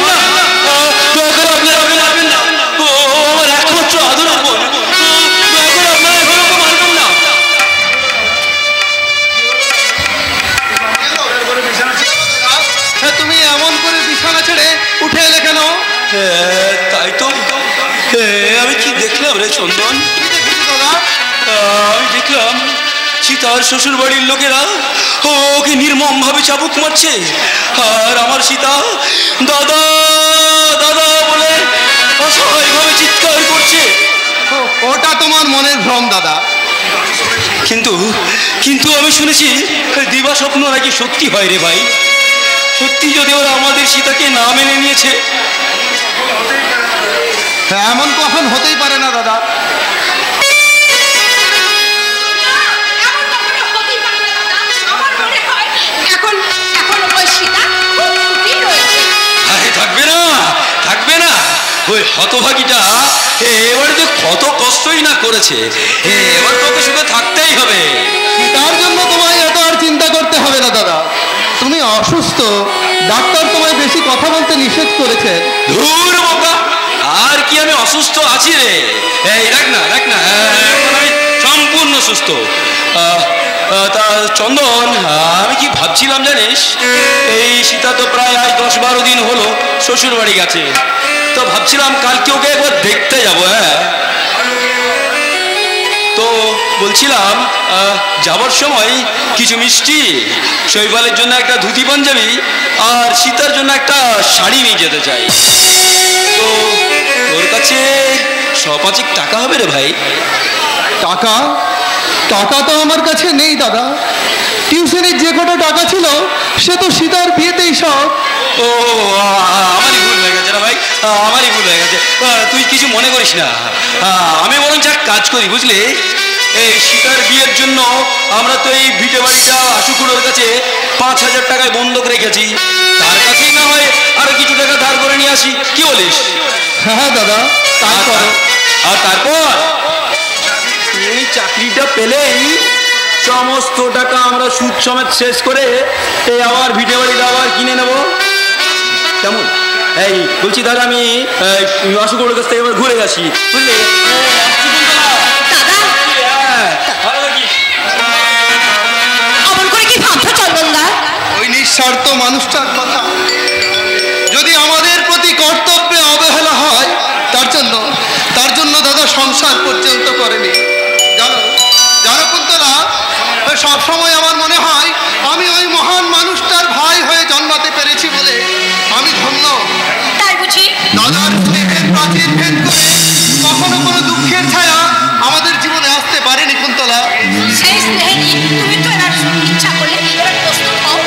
মারবেন না, দয়া করে আপনারা ওকে মারবেন না। ও আমার একমাত্র আদরের বোন, দয়া করে আপনারা এভাবে ওকে মারবেন না। তুমি এমন করে বিছানা ছেড়ে উঠে এলে কেন? তাই তো আমি কি দেখলাম রে চন্দন? আমি দেখলাম সীতার শ্বশুর বাড়ির লোকেরা ওকে নির্মম ভাবে চাবুক মারছে, আর আমার সীতা দাদা দাদা বলে অসহায়ভাবে চিৎকার করছে। ওটা তোমার মনের ভ্রম দাদা। কিন্তু কিন্তু আমি শুনেছি দিবা স্বপ্ন নাকি সত্যি হয় রে ভাই। সত্যি যদি ওরা আমাদের সীতাকে না মেনে নিয়েছে, এমন কখন হতেই পারে না দাদা। থাকবে না থাকবে না, ওই হতভাগীটা এবারে তো কত কষ্টই না করেছে, এবার তোকে সুখে থাকতেই হবে। তার জন্য তোমায় এত আর চিন্তা করতে হবে না দাদা। তুমি অসুস্থ, ডাক্তার তোমায় বেশি কথা বলতে নিষেধ করেছে। ধুর বাবা, আর কি আমি অসুস্থ আছি রে? এই রাখ না রাখ না, এখন আমি সম্পূর্ণ সুস্থ। তা চন্দন, আমি কি ভাবছিলাম জানিস, এই সীতা তো প্রায় আজ 10-12 দিন হলো শ্বশুর বাড়ি গেছে, তো ভাবছিলাম কালকে ওকে একবার দেখতে যাবো। তো বলছিলাম যাবার সময় কিছু মিষ্টি, শৈবালের জন্য একটা ধুতি পাঞ্জাবি আর সীতার জন্য একটা শাড়ি নিয়ে যেতে চাই। তো তোর কাছে 100-5 টাকা হবে রে ভাই? টাকা? টাকা তো আমার কাছে নেই দাদা। টিউশনের যে কটা টাকা ছিল সে তো সীতার বিয়েতেই সব। ও আমারই ভুল হয়ে গেছে না ভাই, আমারই ভুল হয়ে গেছে। তুই কিছু মনে করিস না, আমি বরঞ্চ এক কাজ করি বুঝলি, এই সীতার বিয়ের জন্য আমরা তো এই ভিটে বাড়িটা আশুকুড়োর কাছে 5,000 টাকায় বন্ধক রেখেছি, তার কাছেই না হয় আরো কিছু টাকা ধার করে নিয়ে আসি, কি বলিস? হ্যাঁ দাদা, তারপর? আর তারপর এই চাকরিটা পেলেই সমস্ত টাকা আমরা সুদ সমেত শেষ করে এই আবার ভিটে বাড়িটা আবার কিনে নেব, কেমন? এই বলছি দাদা, আমি আশুকুড়োর কাছ থেকে এবার ঘুরে আসি বুঝলি। ওই নিঃস্বার্থ মানুষটার কথা যদি আমাদের প্রতি কর্তব্যে অবহেলা হয়, তার জন্য দাদা সংসার পর্যন্ত করেনি। জানো জানো কুন্তলা, সবসময় আমার মনে হয় আমি ওই মহান মানুষটার ভাই হয়ে জন্মাতে পেরেছি বলে আমি ধন্য। তাই বুঝি? দাদার স্নেহের প্রাচীর ভেদ করে কখনো কোনো দুঃখের ছায়া আমাদের জীবনে আসতে পারেনি কুন্তলা। সেই স্নেহে তুমি তো এবার ইচ্ছা করলে এবার প্রস্তুত হও।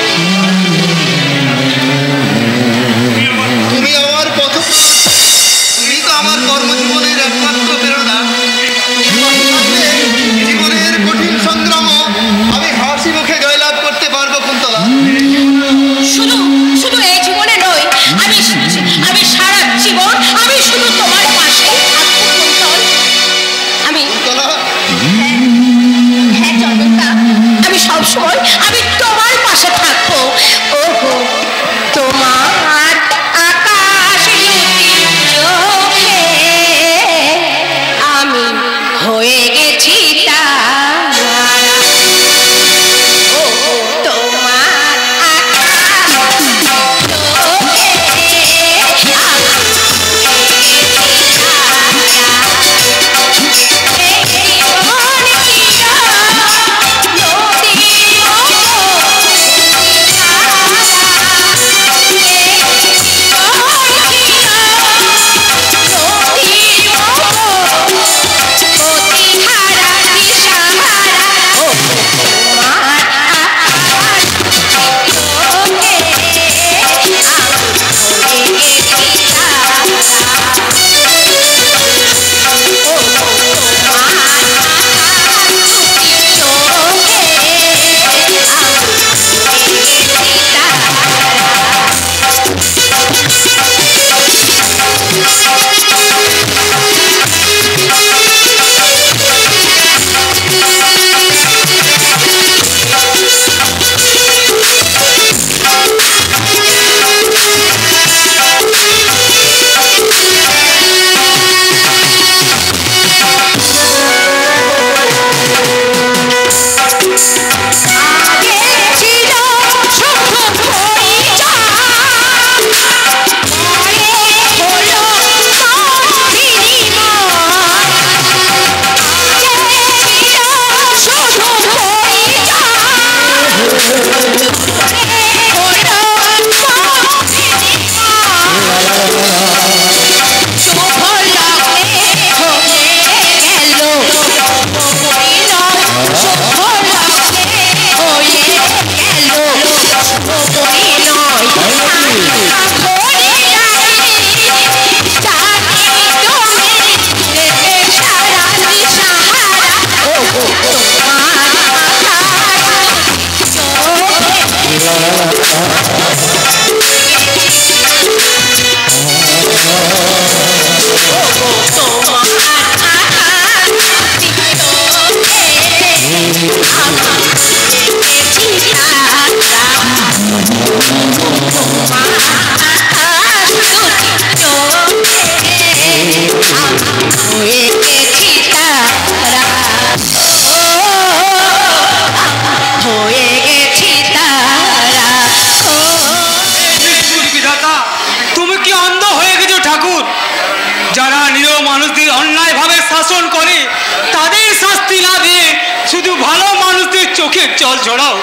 চোখের জল ঝরাও।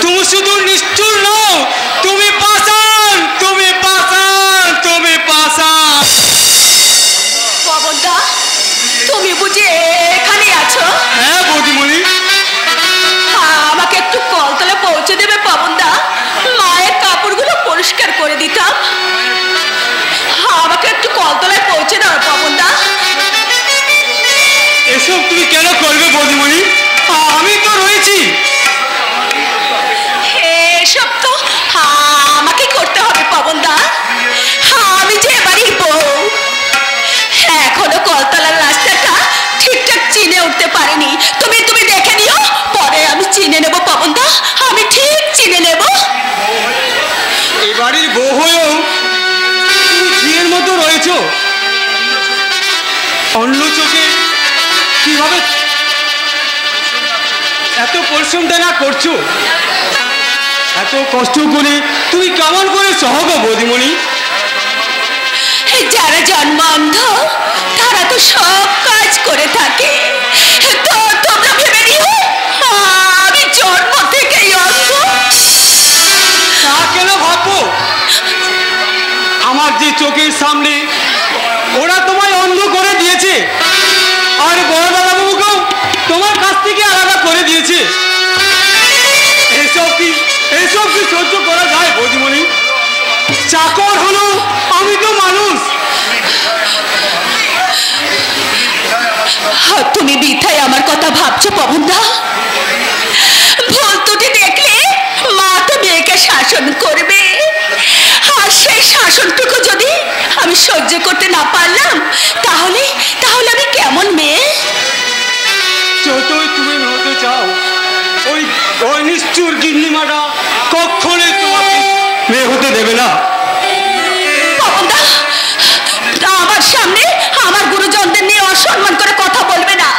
তুমি শুধু নিষ্ঠুর নও, তুমি পাষাণ, তুমি পাষাণ, তুমি পাষাণ। পবনদা, তুমি বুঝি এখানে আছো? হ্যাঁ বৌদিমণি। আমাকে একটু কলতলে পৌঁছে দেবে পবনদা? মায়ের কাপড়গুলো পরিষ্কার করে দিতাম। আমাকে একটু কলতলায় পৌঁছে দাও পবনদা। এসব তুমি কেন করবে বৌদিমণি? আমি তো রয়েছি। এসব তো আমাকে করতে হবে পবনদা। আমি যে বাড়ির বউ, এখনো কলতলার রাস্তাটা ঠিকঠাক চিনে উঠতে পারিনি। তুমি তুমি দেখে নিও, পরে আমি চিনে নেব পবনদা, আমি ঠিক চিনে নেব। এই বাড়ির বউ হয়েও তুমি ঝিয়ের মতো রয়েছো। অন্য চোখে কিভাবে এত পরিশ্রমটা না করছো? এত কষ্ট করে তুমি কেমন করে সহগ বৌদিমণি? যারা জন্ম অন্ধ তারা তো সব কাজ করে থাকে। তো তোমরা ভেবে নিও আমি জন্ম থেকেই অন্ধ। তা কেন ভাববো? আমার যে চোখের সামনে ওরা তোমায় অন্ধ করে দিয়েছে, আর বড় দাদাবাবুকেও তোমার কাছ থেকে আলাদা করে দিয়েছে। এসব কি সহ্য করা যায় বৌদিমণি? চাকর হলো, আমি তো মানুষ। তুমি বৃথায় আমার কথা ভাবছো পবনদা। ভুল ত্রুটি দেখলে মা তো মেয়েকে শাসন করবে, আর সেই শাসনটুকু যদি আমি সহ্য করতে না পারলাম, তাহলে তাহলে আমি কেমন মেয়ে? যতই তুমি হতে চাও, ওই নিষ্ঠুর গিন্নিমাটা কখনোই তোমাকে মেয়ে হতে দেবে না। পবনদা, আমার সামনে আমার গুরুজনদের নিয়ে অসম্মান করে কথা বলবে না।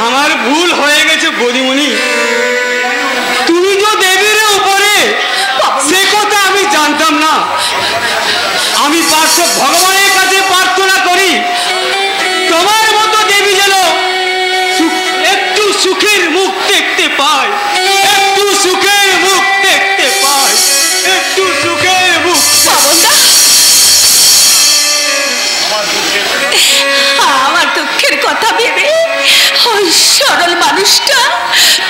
আমার ভুল হয়ে গেছে বৌদিমণি। তুমি যে দেবীর উপরে, সে কথা আমি জানতাম না। আমি ভগবানের কাছে প্রার্থনা করি, তোমার মতো দেবী যেন একটু সুখের মুখ দেখতে পায়, একটু সুখের মুখ দেখতে পায়, একটু সুখের মুখ। পবনদা, আমার দুঃখের কথা ভেবে ওই সরল মানুষটা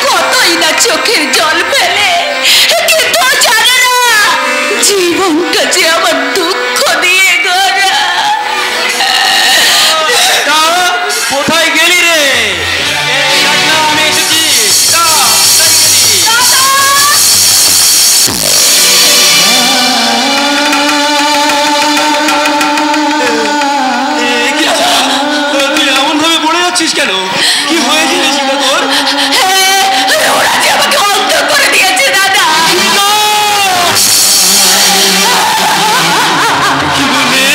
কতই না চোখের জল ফেলে, কিন্তু জানে না জীবনটা যে আমার দুঃখ দিয়ে গড়া। কোথায় গেলি রে? আমি এসেছি। তুই এমন ভাবে পড়ে যাচ্ছিস কেন? কি হয়েছে রে সীতা তোর? ওরা যে আমাকে অন্ধ করে দিয়েছে দাদা। কি বললি?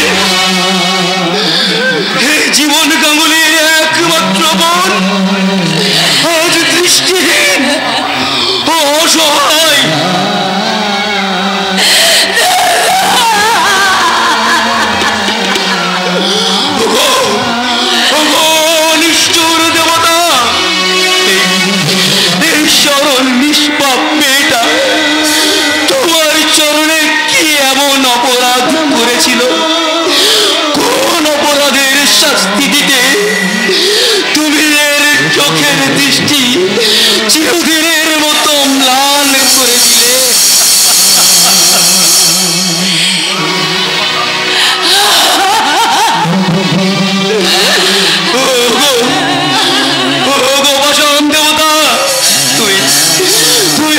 জীবন গাঙ্গুলির একমাত্র বোন আজ দৃষ্টিহীন, অসহায়। নিষ্ঠুর দেবতা, এই সরল নিষ্পাপ মেয়েটা তোমার চরণে কি এমন অপরাধ করেছিল? কোন অপরাধের শাস্তি দিতে তুমি এর চোখের দৃষ্টি চিরদিনের মতো ম্লান করে দিলে? দেবতা, তুই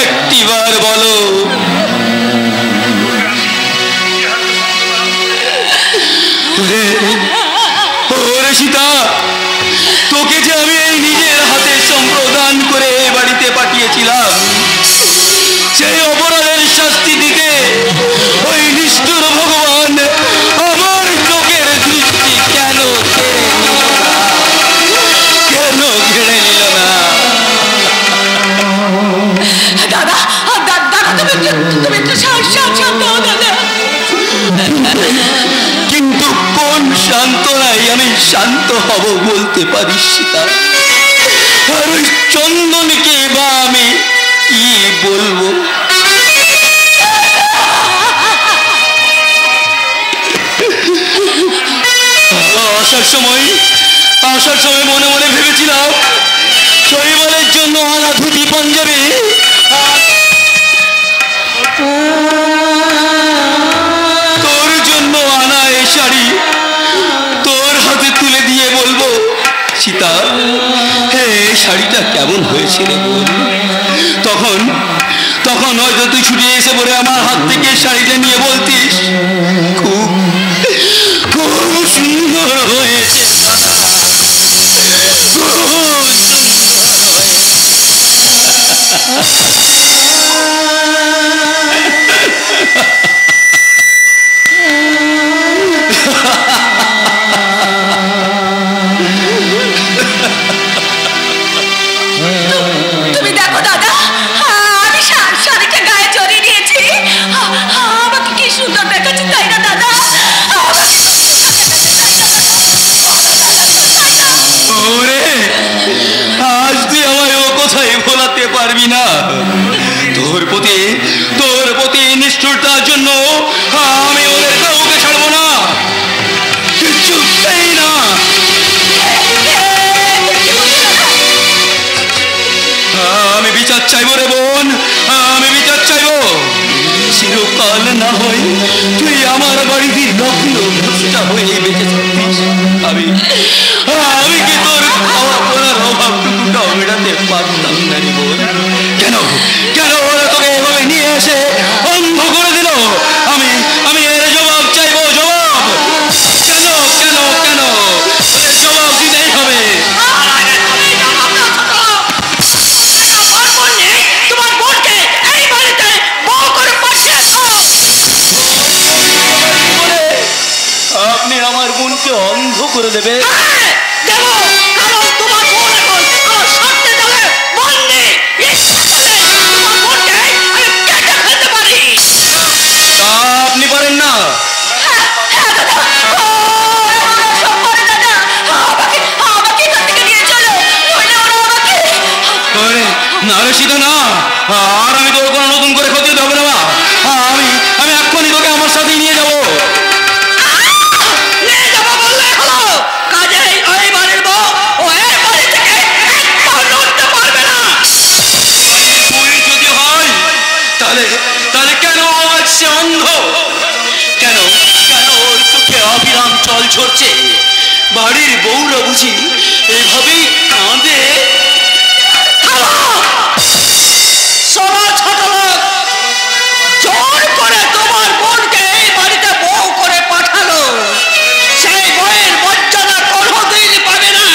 একটিবার বলো, ওরে সীতা, তোকে যে আমি এই নিজের হাতে সম্প্রদান করে বাড়িতে পাঠিয়েছিলাম, সেই অপরাধের শাস্তি দিতে ওই নিষ্ঠুর ভগবান আমার চোখের দৃষ্টি কেন কেড়ে নিল না? দাদা, দাদা, তুমি একটু শান্ত হও দাদা। কিন্তু কোন শান্তনায় আমি শান্ত হব বলতে পারিস সীতা? আর ওই চন্দন বলবো। আসার সময় মনে মনে ভেবেছিলাম শৈবালের জন্য আনা ধুতি পাঞ্জাবি, তোর জন্য আনা এই শাড়ি তোর হাতে তুলে দিয়ে বলবো, সীতা এই শাড়িটা কেমন হয়েছিল বল। তখন হয়তো তুই ছুটে এসে পড়ে আমার হাত থেকে শাড়িটা নিয়ে বলতিস, খুব খুব সুন্দর হয়েছে, তুমি দেখো দাদা, আমি শাড়িটা গায়ে জড়িয়ে নিয়েছি, আমাকে কি সুন্দর দেখাচ্ছে তাই না দাদা? ওরে আজ তুই আমায় ও কোথায় ভোলাতে পারবি না। তোর প্রতি নিষ্ঠুরতার জন্য আমি ওদের কাউকে ছাড়বো না, কিছুতেই না। আমি বিচার চাইবো রে বোন, আমি বিচার চাইবো। চিরকাল না হয় তুই আমার বাড়িতে লগ্ন হয়ে বেঁচে থাকতিস, আমি কি তোর খাওয়া পড়ার অভাবটুকুটাও মেটাতে পারতাম না রে বোন? কেন ওরা তোকে এভাবে নিয়ে এসে অন্ধ করে দিল? আমি এর জবাব চাইবো, জবাব। কেন জবাব দিতেই হবে। আপনি আমার বোনকে অন্ধ করে দেবে? আপনি পারেন না? সীতা না, আর আমি তোর কোনো নতুন করে ক্ষতি হবে না। আমি এক্ষুনি তোকে আমার সাথে নিয়ে যাবো। যদি হয় তাহলে কেন আজ সে অন্ধ? কেন ওর চোখে অবিরাম জল ঝরছে? বাড়ির বউরা বুঝি এভাবেই কাঁদে? জোর করে তোমার বোনকে এই বাড়িতে বউ করে পাঠালো, সেই বউয়ের মর্যাদা কোনোদিন পাবে না।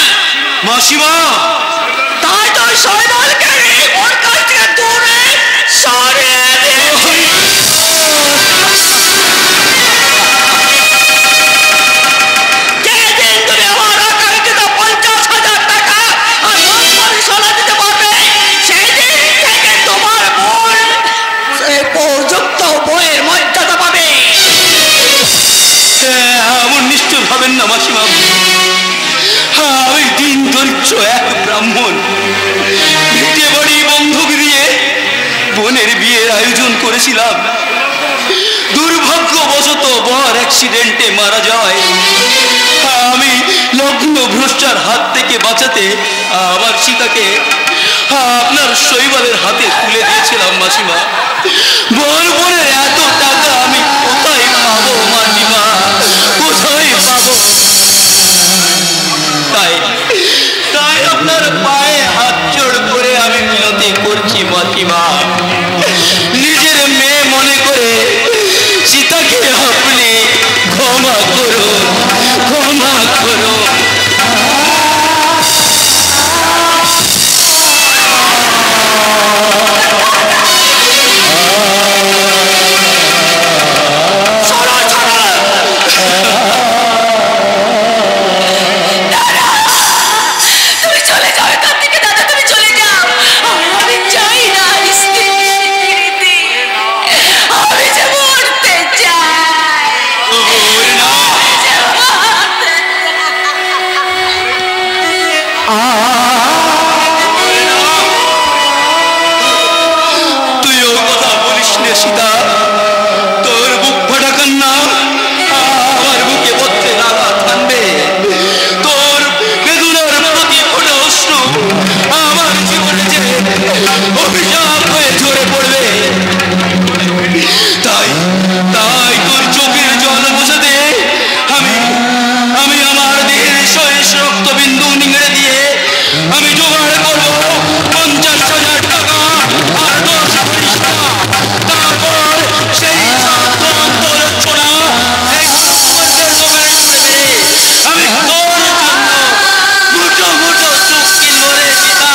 মাসিমা, তাই তো শৈবালকে ওর কাছ থেকে দূরে সরিয়ে দিয়েছি। যেদিন তুমি আমার আকাঙ্ক্ষিত 50,000 টাকা আর রোজগারি সোনা দিতে পারবে, সেই দিন থেকে তোমার বোন উপযুক্ত বউয়ের মর্যাদা পাবে। এমন নিশ্চয় ভাবেন না মাসিমা। আমি দিন দরিদ্র এক ব্রাহ্মণ, ভিটে বাড়ি বন্ধক দিয়ে বোনের বিয়ের আয়োজন করেছিলাম। দুর্ভাগ্যবশত বর অ্যাক্সিডেন্টে মারা যায়। আমি লগ্ন ভ্রষ্টার হাত থেকে বাঁচাতে আমার সীতাকে আপনার শৈবালের হাতে তুলে দিয়েছিলাম মাসিমা। বোনের এত টাকা আমি কোথায় পাবো মাসিমা, কোথায় পাবো? তাই আপনার পায়ে হাত জোড় করে আমি মিনতি করছি মাসিমা, নিজের মেয়ে মনে করে সীতাকে আপনি ক্ষমা করুন, ক্ষমা করুন। তুমি চলে যাও এখান থেকে দাদা, তুমি চলে যাও। আমি চাই না স্ত্রী সীতা, তোর বুক ফাটা কান্না আমার বুকে বলতে লাগা থামবে। তোর বেদনার প্রতি ফোটা অশ্রু আমার জীবনে যে অভিশাপ হয়ে ঝরে পড়বে। তাই তাই তোর চোখের জল বোঝাতে আমি আমার দেহের শেষ রক্তবিন্দু নিংড়ে দিয়ে আমি জোগাড় করবো 50,000 টাকা আর 10 পরিষ্কার। তারপর সেই অন্তরচ্ছনা আমি তোর জন্য মুঠো মুঠো চোখ কিনবো রে সীতা।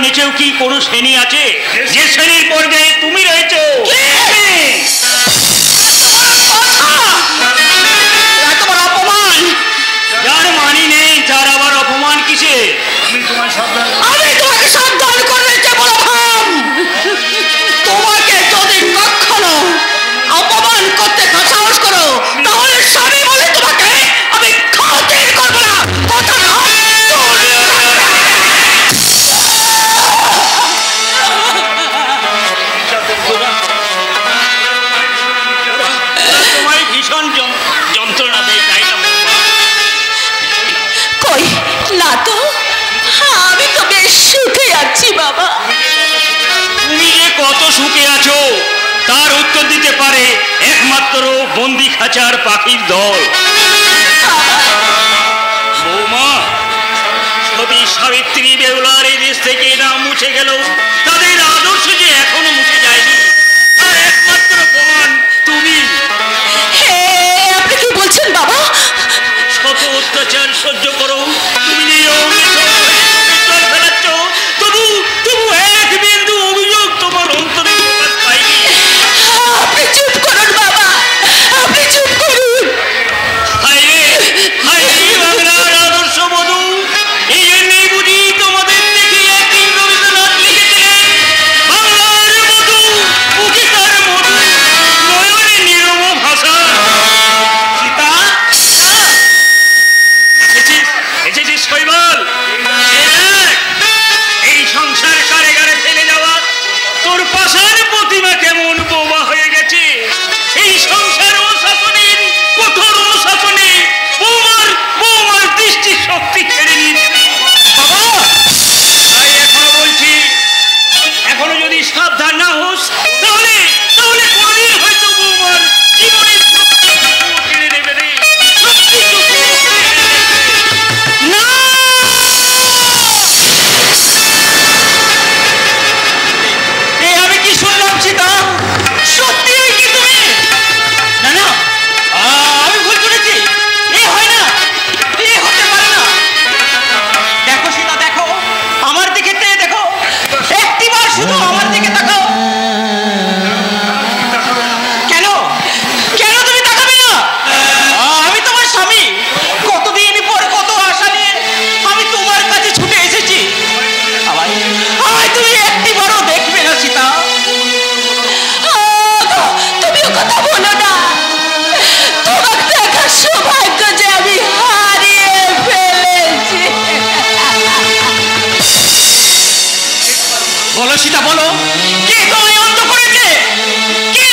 নিচেও কি কোনো শ্রেণী আছে যে শ্রেণীর পর্যায়ে তুমি রয়েছো? অপমান যার মানি নেই, যার আবার অপমান কিসে? আমি তোমাকে সাবধান করেছি বলরাম, তোমাকে যদি কখনো অপমান করতে সাহস করো তাহলে স্বামী বলে তোমাকে আমি খাতির করবো না। কথা না যন্ত্রণা দেয়, তাই না? কই না তো, আমি তো বেশ সুখে আছি বাবা। তুমি যে কত সুখে আছো তার উত্তর দিতে পারে একমাত্র বন্দি খাঁচার পাখির দল। বৌমা, সতী সাবিত্রী বেহুলার এই দেশ থেকে নাম মুছে গেল, তাদের আদর্শ যে এখনো মুছে যায়নি, আর একমাত্র প্রমাণ তুমি। আপনি কি বলছেন বাবা? শত অত্যাচার সহ্য করো, তুমি ফেলাচ্ছ, তবু এক বিন্দু অভিযোগ তোমার অন্তরে প্রকাশ পায়নি। আপনি চুপ করুন বাবা, আপনি চুপ করুন। বাংলার আদর্শ বধূ, এই জন্যই বুঝি তোমাদের দেখে একদিন রবীন্দ্রনাথ লিখেছিলেন, সীতা বলো, কে তোমায় অন্ধ করেছে? কে?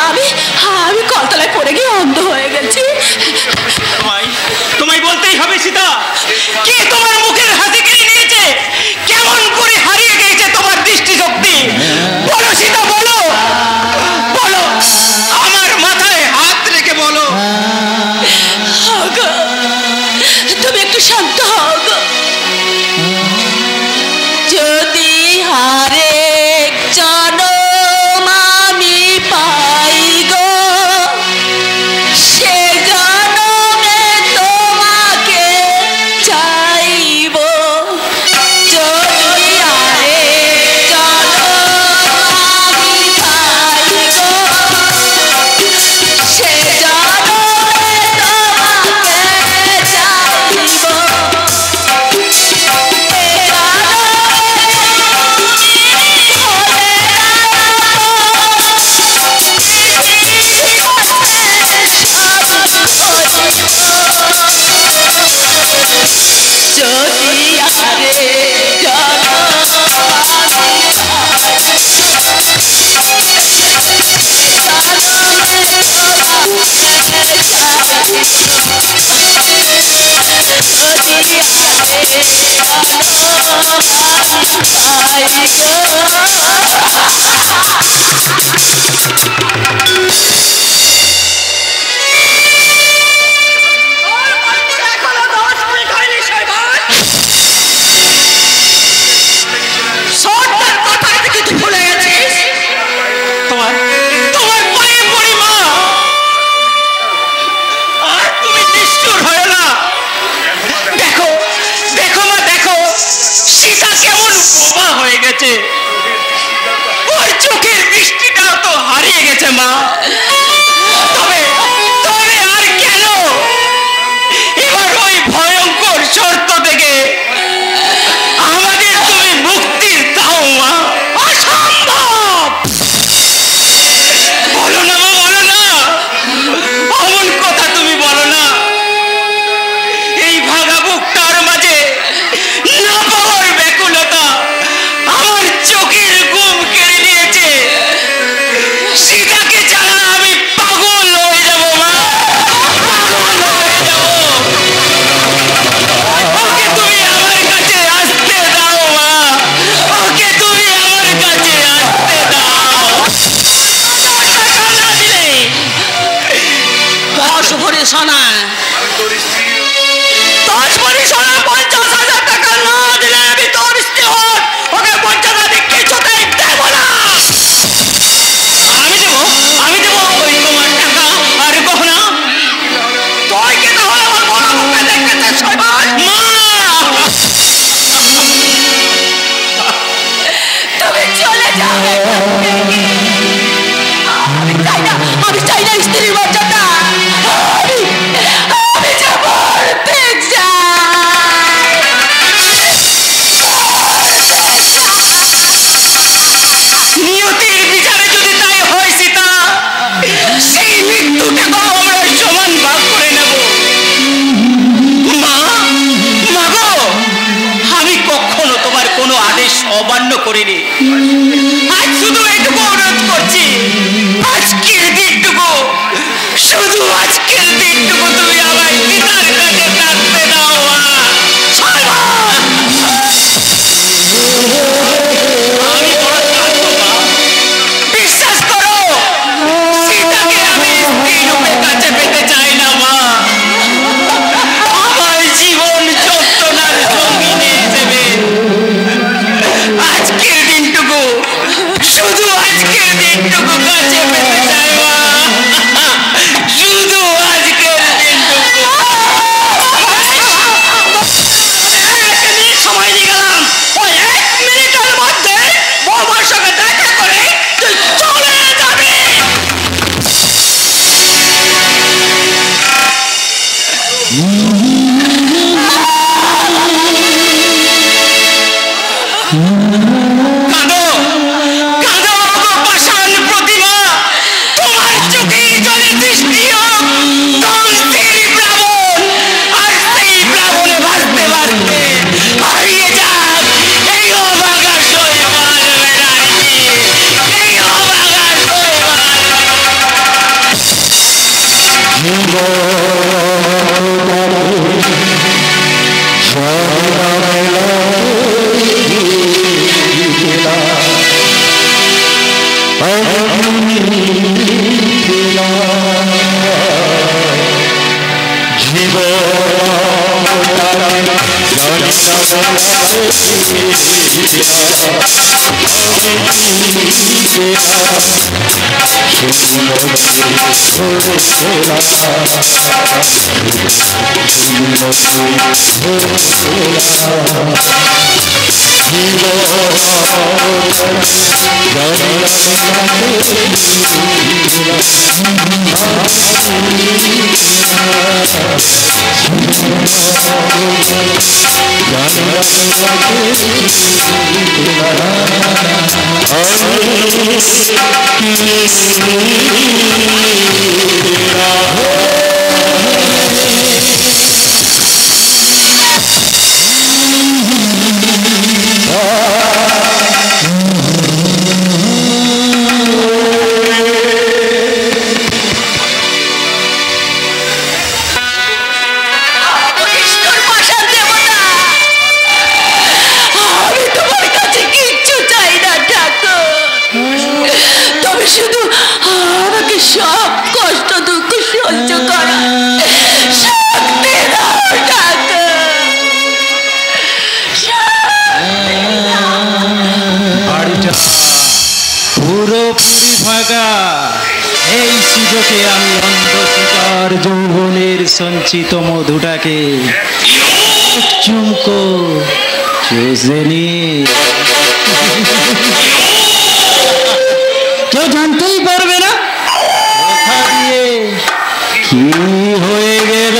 আমি আমি কলতলায় পড়ে গিয়ে অন্ধ হয়ে গেছি। তোমায় বলতেই হবে সীতা, কে তোমার মুখের হাসি কেড়ে নিয়েছে? কেমন করে হারিয়ে গেছে তোমার দৃষ্টিশক্তি? বলো সীতা, বলো বলো, আমার মাথায় হাত রেখে বলো। গো, তুমি একটু শান্ত হও গো। যদি আরেক জনম আমি পাই গো, সে জনমে তোমাকে চাইব। যদি আরেক জনম আমি পাই গো, সে জনমে তোমাকে চাইব। যদি আরে ওর চোখের দৃষ্টিটাও তো হারিয়ে গেছে মা। তবে তবে আর কেন এবার ওই ভয়ঙ্কর শর্ত থেকে আমাদের তুমি মুক্তির দাও মা। অসম্ভব! বলো না মা, বলো না, অমন কথা তুমি বলো না। এই ভাগা বুকটার মাঝে না পাওয়ার ব্যাকুলতা আমার চোখের ঘুম কেড়ে নিয়েছে। সীতাকে ছাড়া আমি পাগল হয়ে যাব মা, পাগল হয়ে যাব। ওকে তুমি আমার কাছে আসতে দাও মা, ওকে তুমি আমার কাছে আসতে দাও। টাকা না দিলে 10 ভরি সোনা, 10 ভরি সোনা, 50,000 টাকা না দিলে আমি তোর স্ত্রী হন ওকে পঞ্চায়েত আমি কিছুতেই দেব না। আমি দেব ওই তোমার টাকা আর গহনা। তুই কি তাহলে আমার বড় মুখে দেখতে চাস মা? তুমি চলে যাবে। আমি চাই না স্ত্রীর মর্যাদা। আমি যে মরতে চাই। নিয়তির বিচারে যদি তাই হয় সীতা, সেই মৃত্যুটাকেও আমরা সমান ভাগ করে নেব। মা, মা গো, আমি কখনো তোমার কোনো আদেশ অমান্য করিনি। আজ শুধু এইটুকু অনুরোধ করছি, আজকের দিনটুকু, শুধু আজকের দিনটুকু তুমি আমার পিতার কাছে থাকতে দাও মা। সর্বা! আমি বড় ক্লান্ত মা। বিশ্বাস করো, সীতাকে আমি স্ত্রী রূপে কাছে পেতে চাই না মা। আমার জীবন যন্ত্রণার সঙ্গিনী হিসেবে আজকের দিনটুকু, শুধু আজকের দিনটুকু কাছে পেতে চাই মা, শুধু আজকের পুরোপুরি ফাঁকা। এই সুযোগে আমি অন্ধকার যৌবনের সঞ্চিত মধুটাকে চুমকো চুষে নিয়ে কেউ জানতেই পারবে না কোথা দিয়ে কি হয়ে গেল।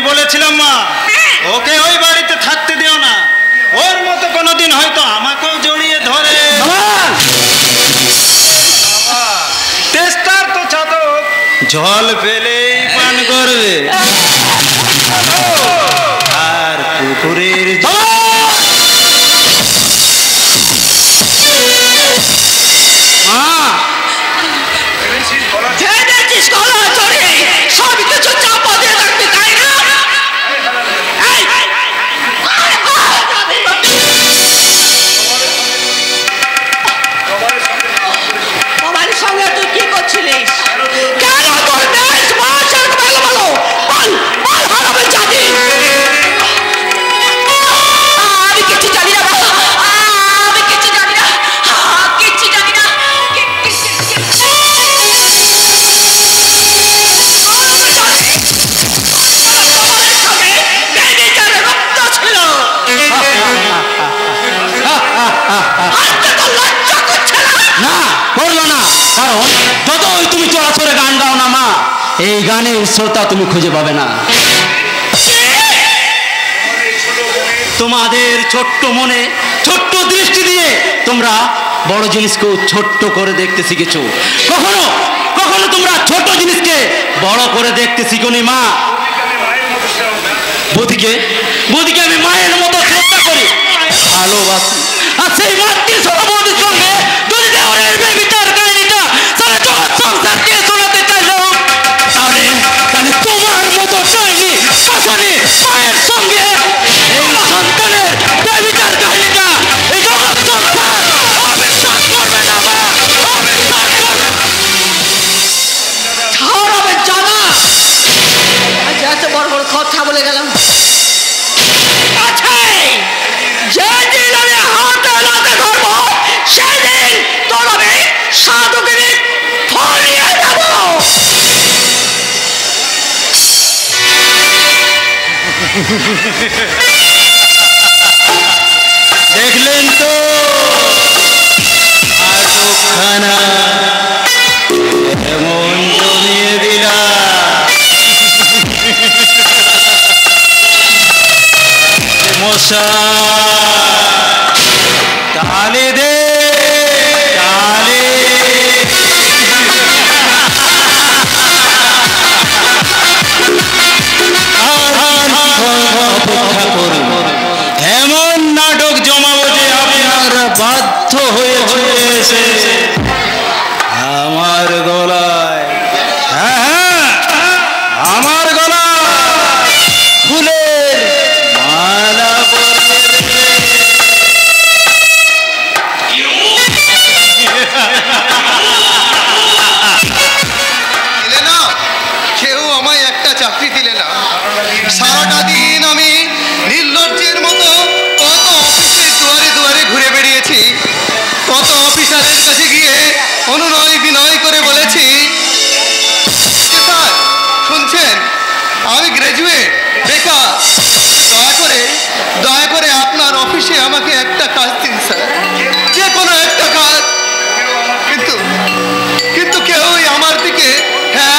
বলেছিলাম মা, ওকে ওই বাড়িতে থাকতে দিও না। ওর মতো কোনোদিন হয়তো আমাকেও জড়িয়ে ধরে। তেস্তার তো চাদর জল পেলেই পান করবে, আর পুকুরের সবই কিছু চাপা দিয়ে রাখবি, তাই না? তোমার সঙ্গে তুই কি করছিলিস? কেন তোর দেশ মাছের বেলা বলো, বল বল হারাবে জানি। আমি কিছু জানি না, আমি কিছু জানি না, কিছু জানি না। না করলো না, কারণ যতই তুমি চড়াচড়ে গান গাও না মা, এই গানের শ্রোতা তুমি খুঁজে পাবে না। তোমাদের ছোট্ট মনে ছোট্ট দৃষ্টি দিয়ে তোমরা বড় জিনিসকেও ছোট্ট করে দেখতে শিখেছো। কখনো কখনো তোমরা ছোট জিনিসকে বড় করে দেখতে শিখোনি মা। বৌদিকে আমি মায়ের মতো শ্রদ্ধা করি, ভালোবাসি। আর সেই মাতৃ সভাপতির সঙ্গে যদি দেওয়ারের বেবিচার কাহিনীটা সারা জগৎ সংসার দিয়ে শোনাতে চাইল, তাহলে তোমার মতো কাহিনী শাসনে মায়ের সঙ্গে এই সন্তানের বেবিচার কাহিনীটা এই জগৎ সংসার অবিশ্বাস করবে না মা, অবিশ্বাস করবে না। ছাড়াবে জানা আজ এত বড় বড় কথা বলে গেলাম। যেদিন আমি হাতে নাতে ধরবো সেদিন তোর আমি সাধুগিরি ফলিয়ে দেব। দেখলেন তো আটকখানা এমন জমিয়ে দিলা। মশা তালে দে তালে অপেক্ষা করুন, এমন নাটক জমাবো যে আপনারা বাধ্য হয়ে ছুটে এসে আমার গলায়, হ্যাঁ আমার গলায় ফুলের মালা পরিয়ে দেবে। দিলে না, কেউ আমায় একটা চাকরি দিলে না। সারাটা দিন আমি নির্লজ্জের মতো কত অফিসের দুয়ারে দুয়ারে ঘুরে বেরিয়েছি, কত অফিসারের কাছে গিয়ে অনুনয় বিনয় করে বলেছি, স্যার শুনছেন আমি গ্র্যাজুয়েট বেকার, দয়া করে আপনার অফিসে আমাকে একটা কাজ দিন স্যার, যে কোনো একটা কাজ। কিন্তু কেউই আমার দিকে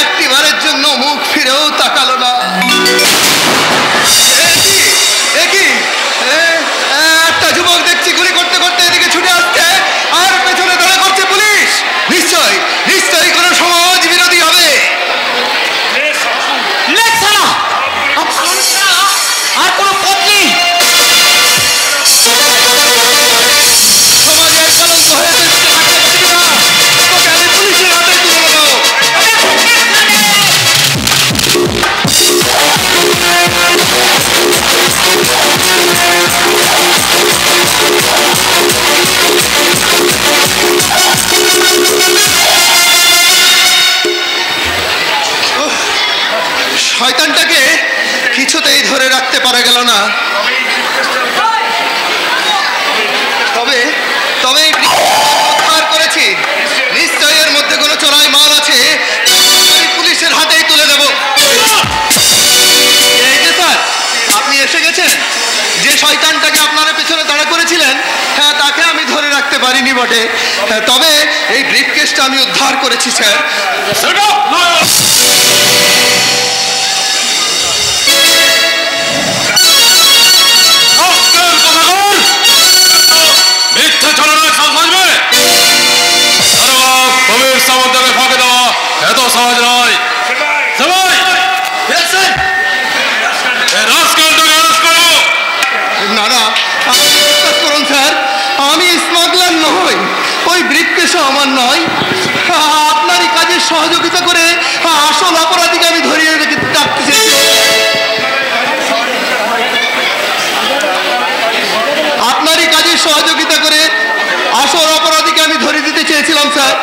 একটিবারের জন্য মুখ ফিরেও তাকালো না। একটা যুবক দেখছি গুলি করতে করতে এদিকে ছুটে আসছে, আর পেছনে ধরে করছে পুলিশ। নিশ্চয়ই কোনো সমাজ বিরোধী হবে। আর কোনো পথ নেই। সমাজের কলঙ্ক হয়ে তোকে আমি পুলিশের হাতে তুলে দেবো। শয়তানটাকে কিছুতেই ধরে রাখতে পারা গেল না। তবে উদ্ধার করেছি, নিশ্চয়ই এর মধ্যে কোনো চোরাই মাল আছে, আমি পুলিশের হাতেই তুলে দেব। এই যে স্যার আপনি এসে গেছেন, যে শয়তানটাকে আপনারা পেছনে দাঁড়া করেছিলেন, হ্যাঁ তাকে আমি ধরে রাখতে পারিনি বটে, তবে এই ব্রিফকেসটা আমি উদ্ধার করেছি স্যার। মিথ্যে চলনের সব আসবে, কবির সামন্তকে ফাঁকে দেওয়া এত সহজ নয়। সবাই রাজকালটাকে অ্যারেস্ট করো। না বিশ্বাস করুন স্যার, আমি স্মাগলার নই, ওই ব্রিফকেসও আমার নয়। আপনারই কাজের সহযোগিতা করে আসল অপরাধীকে আমি ধরিয়ে রাখতে চাই। আপনারই কাজের সহযোগিতা করে আসল অপরাধীকে আমি ধরে দিতে চেয়েছিলাম স্যার।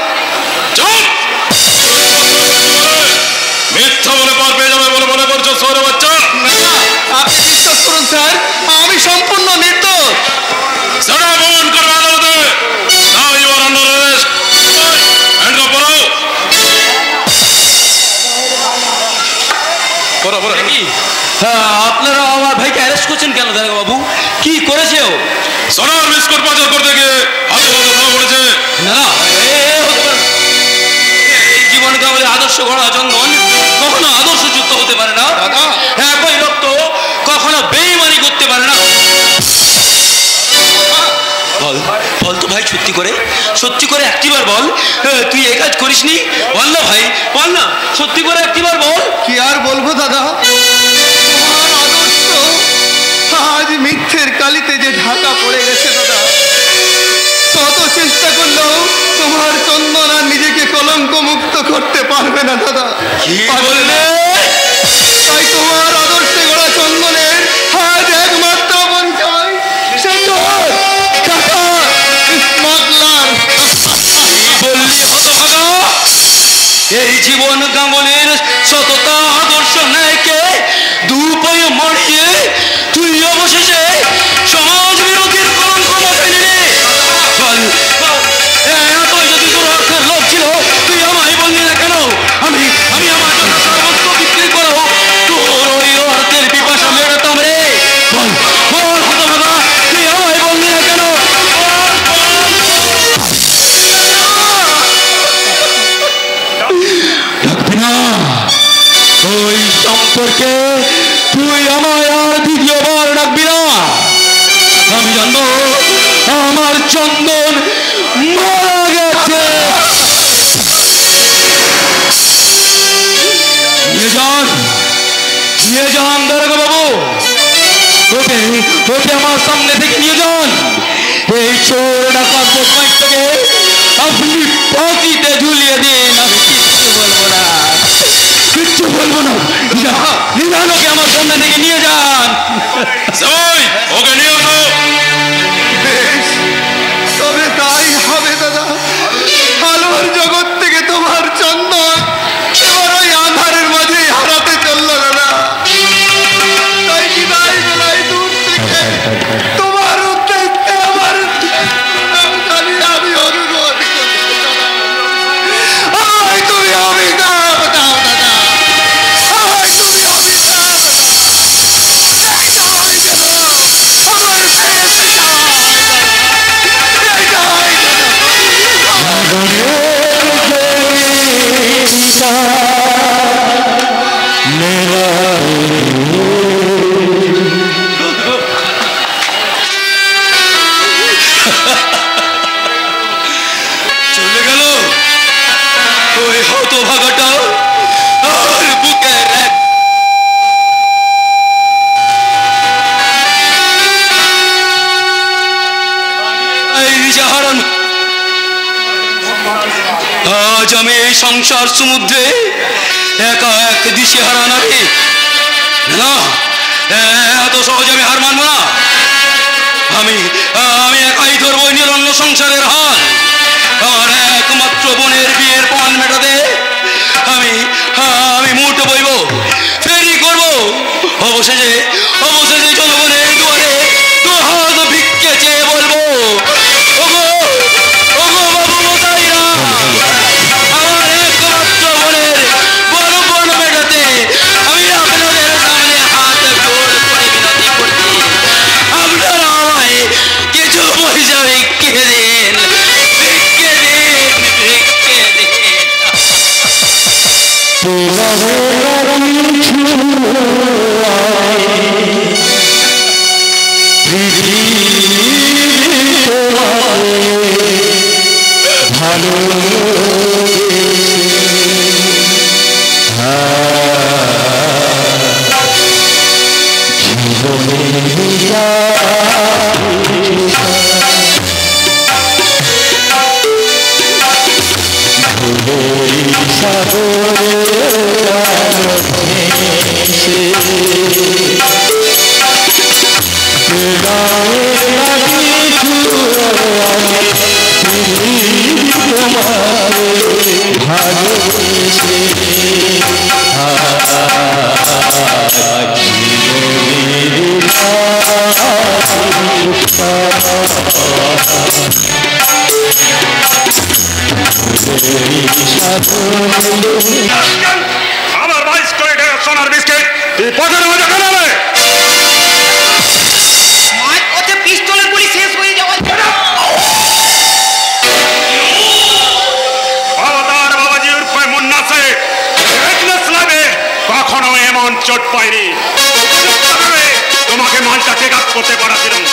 মিথ্যা বলে পার পেয়ে যাবে বলে মনে করছো সৌর বাচ্চা? না আপনি বিশ্বাস করুন স্যার, আমি সম্পূর্ণ নির্দোষ। সেটা প্রমাণ করবে আদালতে। Now you are under arrest. Handcuff পরাও। আপনারা আমার ভাইকে অ্যারেস্ট করছেন কেন দারোগা বাবু? কি করেছে ও? সোনার বিস্কুট পাচার করতে গিয়ে হাতে হাতে ধরা পড়েছে। না এই জীবনে তো আদর্শ গড়া চন্দন কখনো আদর্শ যুক্ত হতে পারে না। একই রক্ত কখনো বেইমানি করতে পারে না। বল বল তো ভাই, সত্যি করে একটিবার বল, তুই এই কাজ করিসনি? বল না ভাই, বল না, সত্যি করে একটিবার বল। কি আর বলবো দাদা, তোমার আদর্শ আজ মিথ্যের কালিতে যে ঢাকা পড়ে গেছে দাদা। শত চেষ্টা করলেও তোমার চন্দন আর নিজেকে কলঙ্ক মুক্ত করতে পারবে না দাদা। কি বললে? তাই তোমার আদর্শে গড়া চন্দনের আজ একমাত্র পরিচয় সে তোর কাকা স্মাগলার। বললি হতভাগা, এই জীবন গাঙ্গুলির সততা আদর্শ ন্যায়কে দুপায়ে মারিয়ে তুই অবশেষে সমাজ বিরোধীর কলঙ্ক মাথায় নিলি। এতই যদি তোর অর্থের লোভ ছিল, তুই আমায় বললি না কেন? আমি আমার জন্য সর্বস্ব বিক্রি করো, তোর ওই অর্থের পিপাসা মেটাতাম রে। বল বল হতভাগা, তুই আমায় বললি না কেন? ওই সম্পর্কে তুই আমায় আর দ্বিতীয়বার ডাকবি না। আমি জানবো আমার চন্দন মারা গেছে। নিয়ে যান দারোগা বাবু, ওকে আমার সামনে থেকে নিয়ে যান। এই চোর ডাকাত বদমাইশটাকে আপনি ফাঁসিতে ঝুলিয়ে দিন। আমি কিচ্ছু বলবো না, নিজান ওকে আমার সামনে থেকে নিয়ে যান। ওকে নিয়ে আসো। তবে তাই হবে দাদা। আলোর জগৎ থেকে তোমার চন্দন এবার ওই আধারের মাঝে হারাতে চললো দাদা। তাই বিদায় বেলায় দূর থেকে তোমার উদ্দেশ্যে আমার আমি অনুরোধ করছি দাদা। তুমি অভিশাপ দাও দাদা, তুমি অভিশাপ চলে গেল ওই হতভাগাটা আর বুকের এক হারান। আজ আমি এই সংসার সমুদ্রে একা এক দিশে হারা নারী না, এত সহজে আমি হার মানব না। আমি একাই ধরবো নিরন্ন সংসারের হাল। আমার একমাত্র বোনের বিয়ের পান মেটাতে আমি মুঠ বইব, ফেরি করব। অবশেষে জনগণের দুয়ারে দুহাত ভিক্ষে চেয়ে বলবো, ওগো ওগো বাবু মশাইরা, আমার একমাত্র বোনের বড় পণ মেটাতে আমি আপনাদের সামনে হাত জোড় করে বিনতি করছি, আপনারা আমায় কিছু পয়সা ভিক্ষে দিন, ভিক্ষে দিন, ভিক্ষে দিন। আমার 22 কোটি টাকা সোনার বিস্কিট এই পকেটের মধ্যে কেন হবে? ওতে পিস্তলের গুলি শেষ হয়ে যাওয়ার অবতার বাবাজি উর্ফে মুন্না শেখ ফিটনেস ল্যাবে কখনো এমন চোট পাইনি। তোমাকে মালটা টেক আপ করতে পারাছিলাম,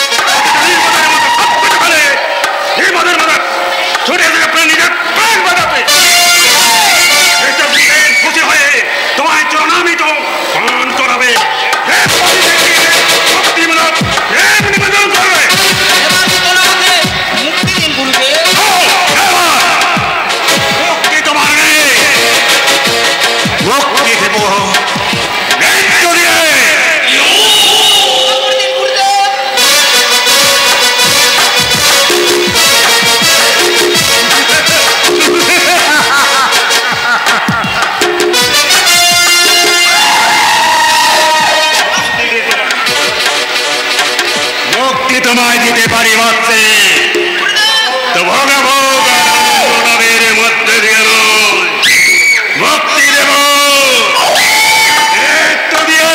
তোমায় দিতে পারি ভাবছে তো ভগবানের মধ্যে দিয়ে ভক্তি দেব একটু দিয়ে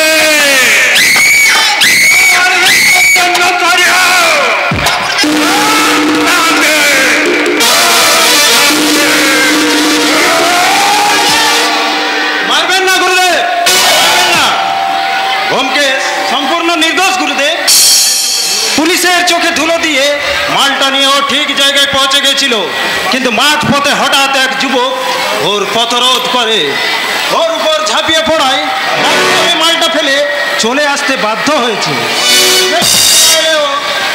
মারবেন না গুরুদেব, মারবেন না। ব্যোমকেশ সম্পূর্ণ নির্দোষ গুরুদেব। পুলিশের চোখে ধুলো দিয়ে মালটা নিয়ে ও ঠিক জায়গায় পৌঁছে গেছিল, কিন্তু মাঝ পথে হঠাৎ এক যুবক ওর পথরোধ করে। ওর উপর ঝাঁপিয়ে পড়ায় ওই মালটা ফেলে চলে আসতে বাধ্য হয়েছে।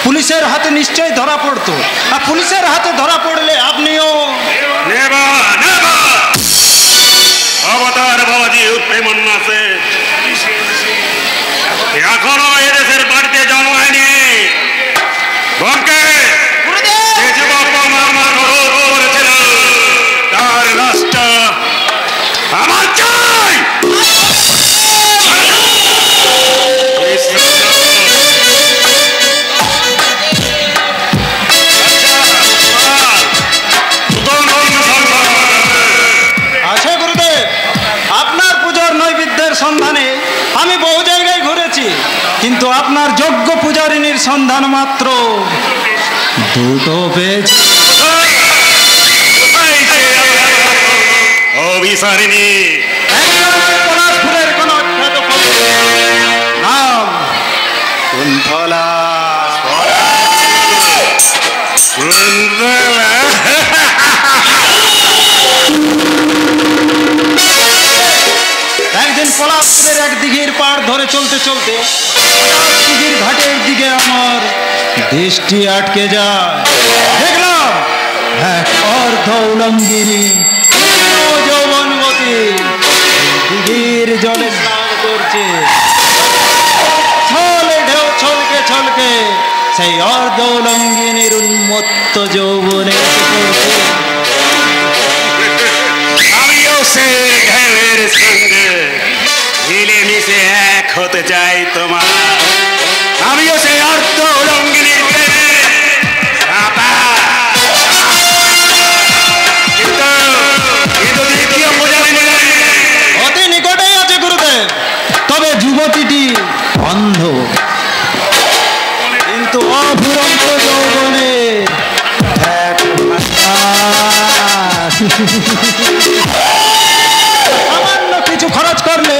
পুলিশের হাতে নিশ্চয়ই ধরা পড়তো, আর পুলিশের হাতে ধরা পড়লে আপনিও অবতার বাবাজি প্রেমন্ন আছে এখনো এদেশের বাড়িতে জন্মায়নি। তার লাশটা আমার চাই। আছে গুরুদেব, আপনার পুজোর নৈবেদ্যের সন্ধানে আমি বহু জায়গায় ঘুরেছি, কিন্তু আপনার যোগ্য পূজারিনীর সন্ধান মাত্র দুটো পেয়েছি। অভিসারিণী পলাশপুরের কোন অখ্যাত নাম কুন্তলা। একদিন পলাশপুরের এক দিঘির পাড় ধরে চলতে চলতে দিঘির ঘাটের দিকে আমার দৃষ্টি আটকে যায়। দেখলাম এক অর্ধ উলঙ্গিনী যৌবনবতী দিঘির জলে স্নান করছে। ছলে ঢেউ ছলকে ছলকে সেই অর্ধ উলঙ্গিনীর উন্মত্ত যৌবনে এসে পড়ছে। আমিও সে ঢেউয়ের সঙ্গে মিলেমিশে এক হতে চাই তোমার। আমিও সেই অর্থ উলঙ্গিনীর অতি নিকটেই আছে গুরুদেব, তবে যুবতীটি অন্ধ, কিন্তু অফুরন্ত যৌবনে এক সামান্য কিছু খরচ করলে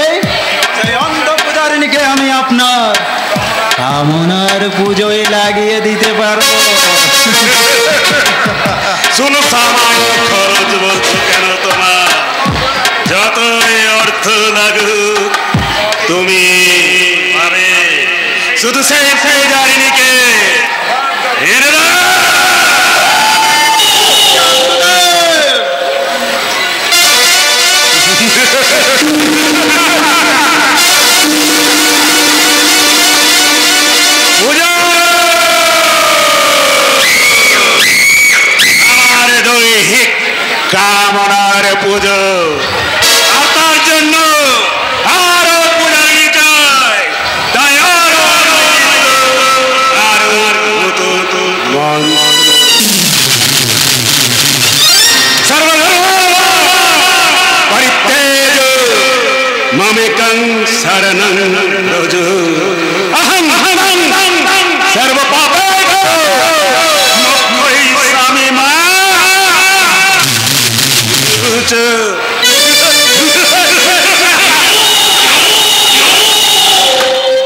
সেই অন্ধ পূজারিনীকে আমি আপনার কামনার পুজোয় লাগিয়ে দিতে পারবো। শোনো, সামান্য খরচ বলছো কেন? তোমার যতই অর্থ লাগুক তুমি পাবে শুধু সেই পূজারিনীকে এনে দাও। আমার দৈহিক কামনার পুজো, আর তার জন্য আরো পূজারি চাই। তাই আরো মন পরিত্যাজ মমেকং শরণং রজ অহং সর্বপাপেভ্যো মোক্ষয়িষ্যামি মা।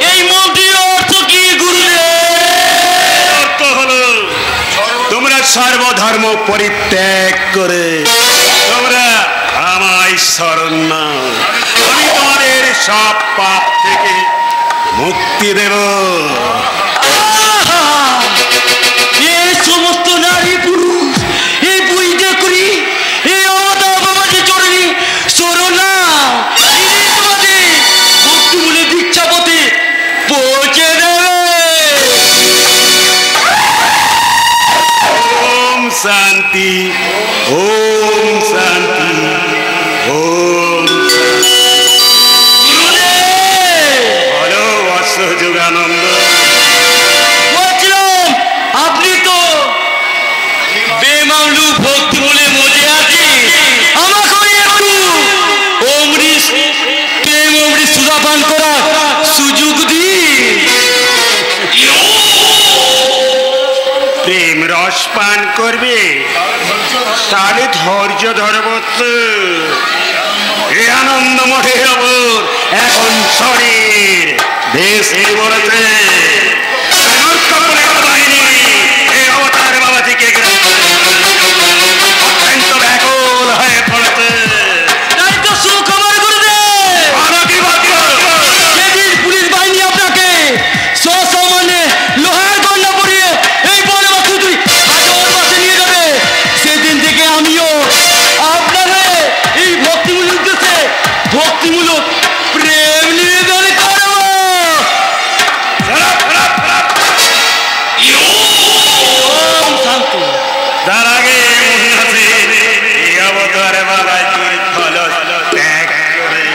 এই মন্ত্রীর অর্থ কি গুরুদেব? অর্থ হলো তোমরা সর্বধর্ম পরিত্যাগ করে তোমরা আমায় শরণ নাও। আমি তোমাদের সব পাপ থেকে মুক্তি দেব। এই সমস্ত নারী পুরুষ এই বুঝতে করি এই অবতার বাবাজি চরণী শরণা তোমাদের ভক্তি বলে দীক্ষা পথে পৌঁছে দেবে। ওম শান্তি, ওম শান্তি, ওম বলো অশ্বযোগানন্দ। বলছিলাম রস পান করবে তাহলে ধৈর্য ধরব তো। এ আনন্দ মঠের ওপর এখন শরীর দেশ বলেছে বাহিনী এই অবতার বাবাজিকে অত্যন্ত ব্যাকুল হয়ে পড়েছে। তাই তো সুখবর গুরুদেব, সেদিন পুলিশ বাহিনী আপনাকে সসম্মানে লোহার গন্ডা পরিয়ে এই বনবাসী তুই হাজার মাসে নিয়ে যাবে। সেদিন থেকে আমিও আপনার হয়ে এই ভক্তিমূলক উদ্দেশ্যে ভক্তিমূলক প্রেম নিবেদন করব। শান্ত তার আগে এই অবতার বাবাজির খলস ত্যাগ করে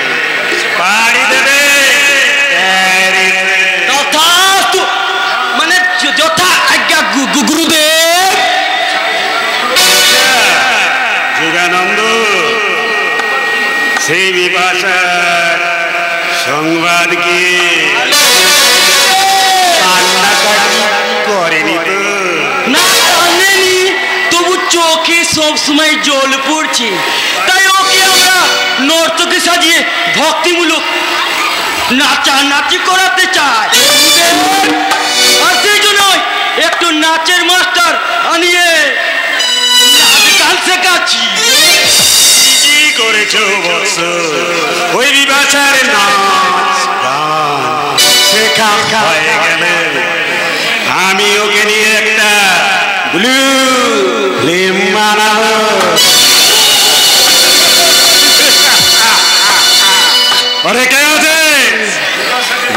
পাড়ি দেবে তথাস্তু, মানে যথা আজ্ঞা গুরুদেব। যোগানন্দ সেই বিপাশার সংবাদ কি কান্নাকাটি করেনি তো? না জানেনি, তবু চোখে সবসময় জল পড়ছে। তাই ওকে আমরা নর্তকে সাজিয়ে ভক্তিমূলক নাচানাচি করাতে চাই। আর সেই জন্যই একটু নাচের মাস্টার আনিয়ে নাচ গান শেখাচ্ছি। কি করেছো বৎস? ওই বিপাশার নাচ গান শেখা হয়ে গেলে আমি ওকে নিয়ে একটা ব্লু ফিল্ম বানাবো। ওরে কে আছে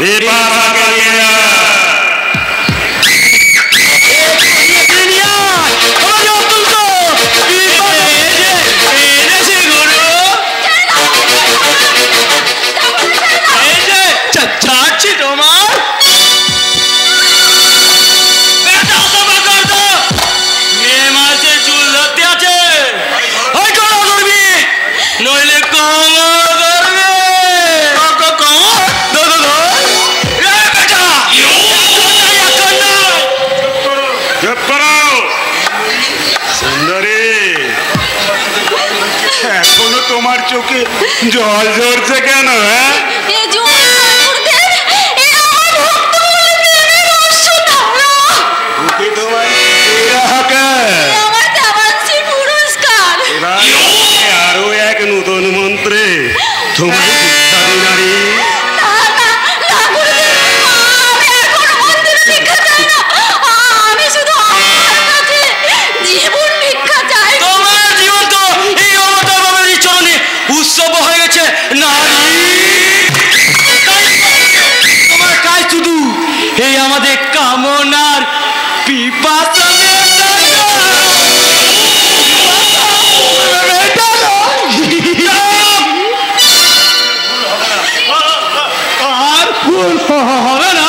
বিপাশাকে নিয়ে ছাড়ছি তোমার মেয়ে মাসে চুল ধরতে আছে, ওই কড়া করবি নইলে কমর করবে। সুন্দরী, এখনো তোমার চোখে জল ঝরছে কেন? হ্যাঁ, আরো এক নতুন মন্ত্রে তোমার নারী তোমার জীবন তো এই অবতার বাবাজির চরণে উৎসব হয়ে গেছে নারী। তোমার কাজ শুধু এই আমাদের কামনার পিপাসা আর ভুল হবে না।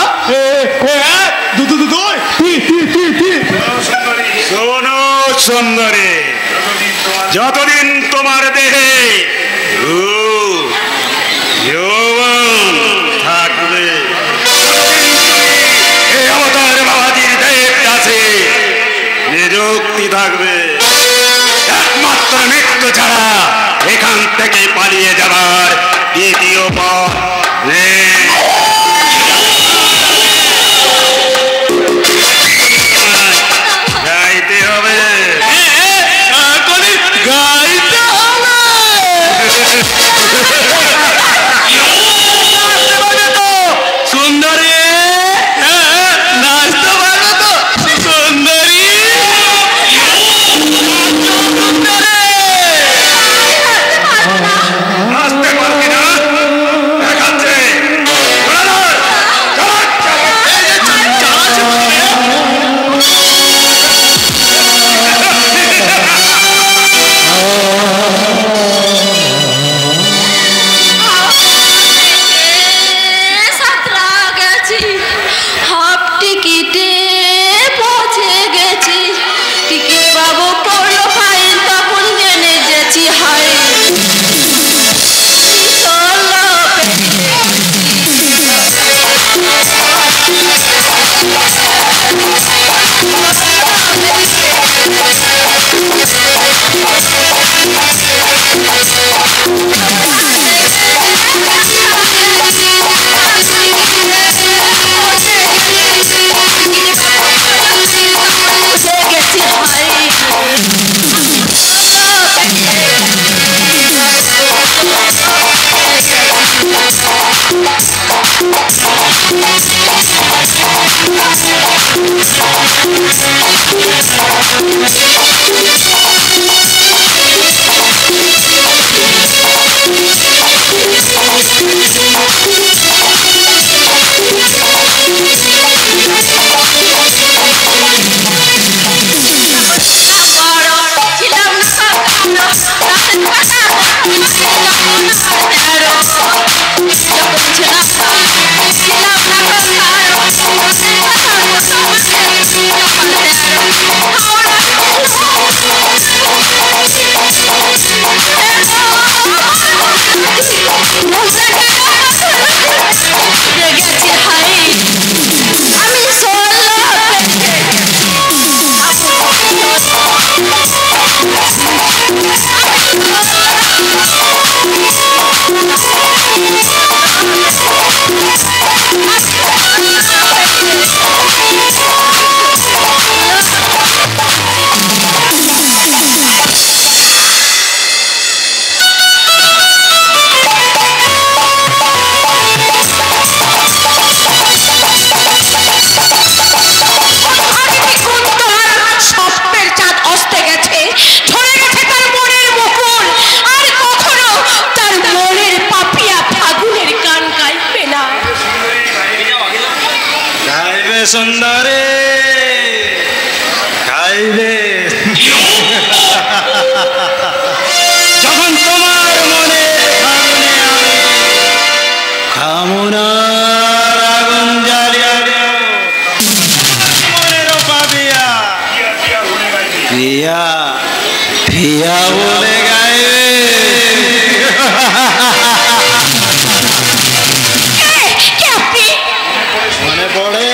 শোনো সুন্দরী, যতদিন তোমার দেহে যৌবন থাকবে এই অবতার বাবাজির দেহের কাছে নিযুক্তি থাকবে। একমাত্র মৃত্যু ছাড়া এখান থেকে পালিয়ে যাবার দ্বিতীয় পথ নেই। গাইতে হবে, গাইতে হবে। সুন্দরী, নাচতে পারবে তো? সুন্দরী, আসতে পারবি না? দেখাচ্ছে। Thank you. সুন্দরে গাইবে যখন তোমার মনে কামনার আগুন জ্বালিয়ে মনের পাবিয়া পিয়া পিয়া বলে গাইবে মনে পড়ে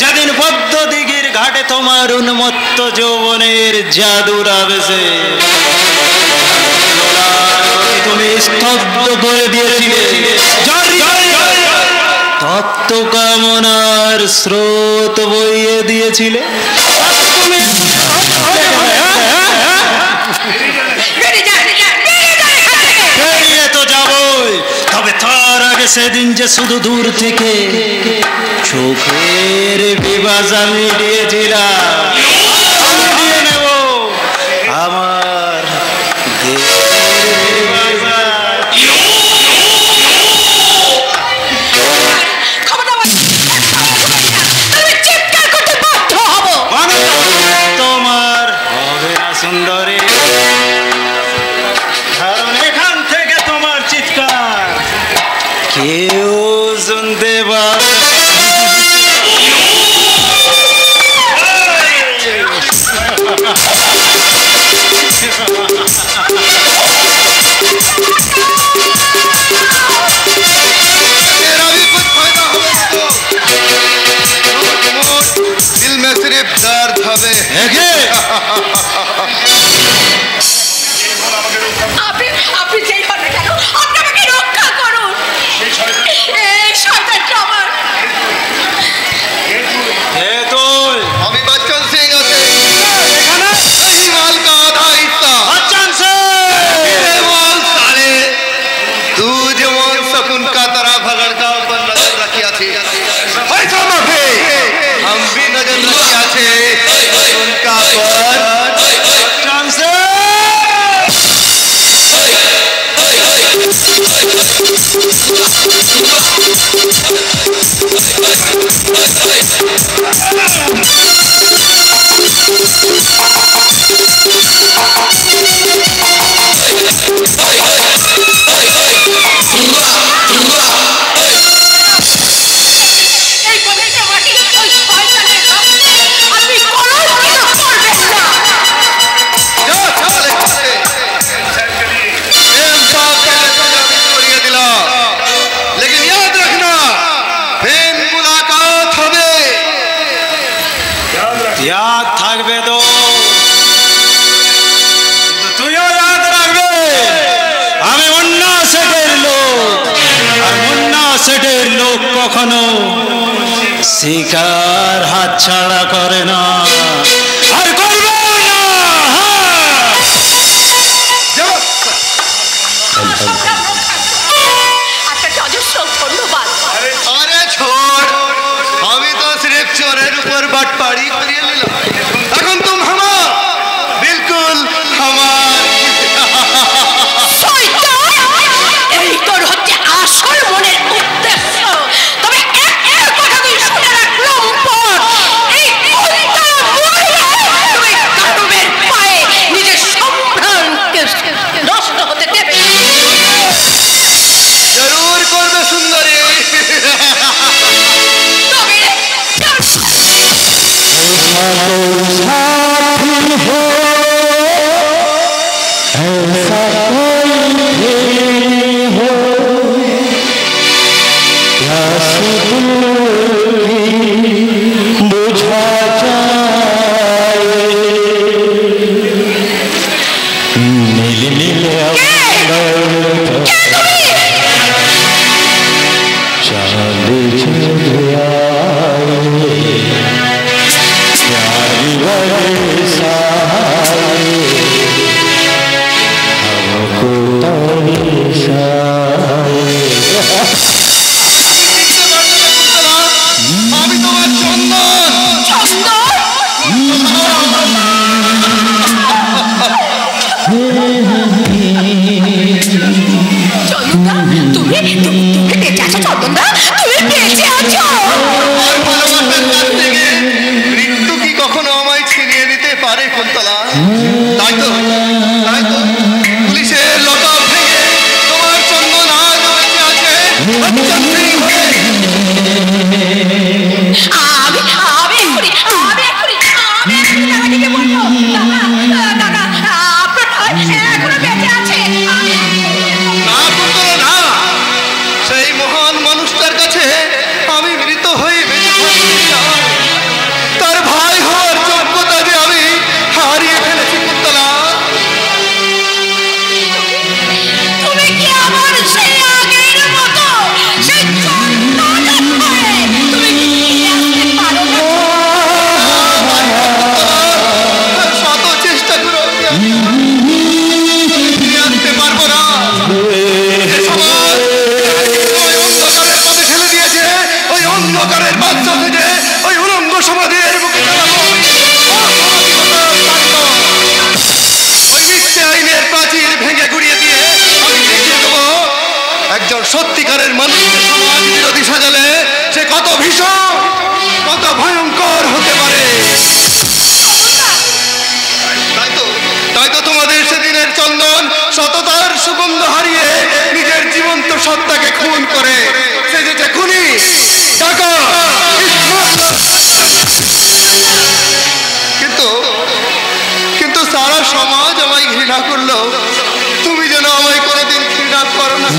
যেদিন পদ্ম দিঘির ঘাটে তোমার উন্মত্ত যৌবনের জাদুর আবেশে তুমি স্তব্ধ করে দিয়েছিলে তপ্ত কামনার স্রোত বইয়ে দিয়েছিলে বেরিয়ে তো যাবই, তবে তার আগে সেদিন যে শুধু দূর থেকে চোখের বিবাজ আমি দিয়েছিলাম, আমি দিয়ে নেব আমার তোমার হবে না সুন্দরী, কারণ এখান থেকে তোমার চিৎকার কেউ শুনতে পাবে। तेरा भी कुछ फायदा होगा तो दिल में सिर्फ दर्द হবে আপনি যেই হন না কেন আপনি আমাকে রক্ষা করুন। এই শয়তানটা আমার। আমি बच्चन सिंह আছে এখানে এই মাল का आधा हिस्सा बच्चन सिंह ये माल साले तू जवान सकुन का तरह लड़का पर नजर रखिया थी ऐसा माफे हम भी नजर रखिया थे उनका पर बच्चन सिंह এই কথাটা আমাকে ওই শয়তানের সামনে আপনি কোনো কিছু করবেন না। जा चल प्रेम साहब ने छोड़िए दिला लेकिन याद रखना प्रेम मुलाकात হবে याद থাকবে তো, কিন্তু তুইও याद রাখবে আমি মুন্না সেটের লোক, আর মুন্না সেটের লোক কখনো শিকার হাতছাড়া করে না আর করবে না। আপনাকে অজস্র ধন্যবাদ। अरे छोड़ अभी तो सिर्फ चोरेर ऊपर बटपाड़ी करिए लीला এখন तुम हमार बिल्कुल हमार শয়তান! এই তোর হচ্ছে আসল মনের উদ্দেশ্য। তবে একটা কথা তুই শুনে রাখ লম্পট, এই কুন্তলা মরবে সততার সুগন্ধ হারিয়ে নিজের জীবন্ত সত্তাকে খুন করে সেজেছে খুনি, ডাকাত, কিন্তু কিন্তু সারা সমাজ আমায় ঘৃণা করলো, তুমি যেন আমায় কোনোদিন ঘৃণা করো না।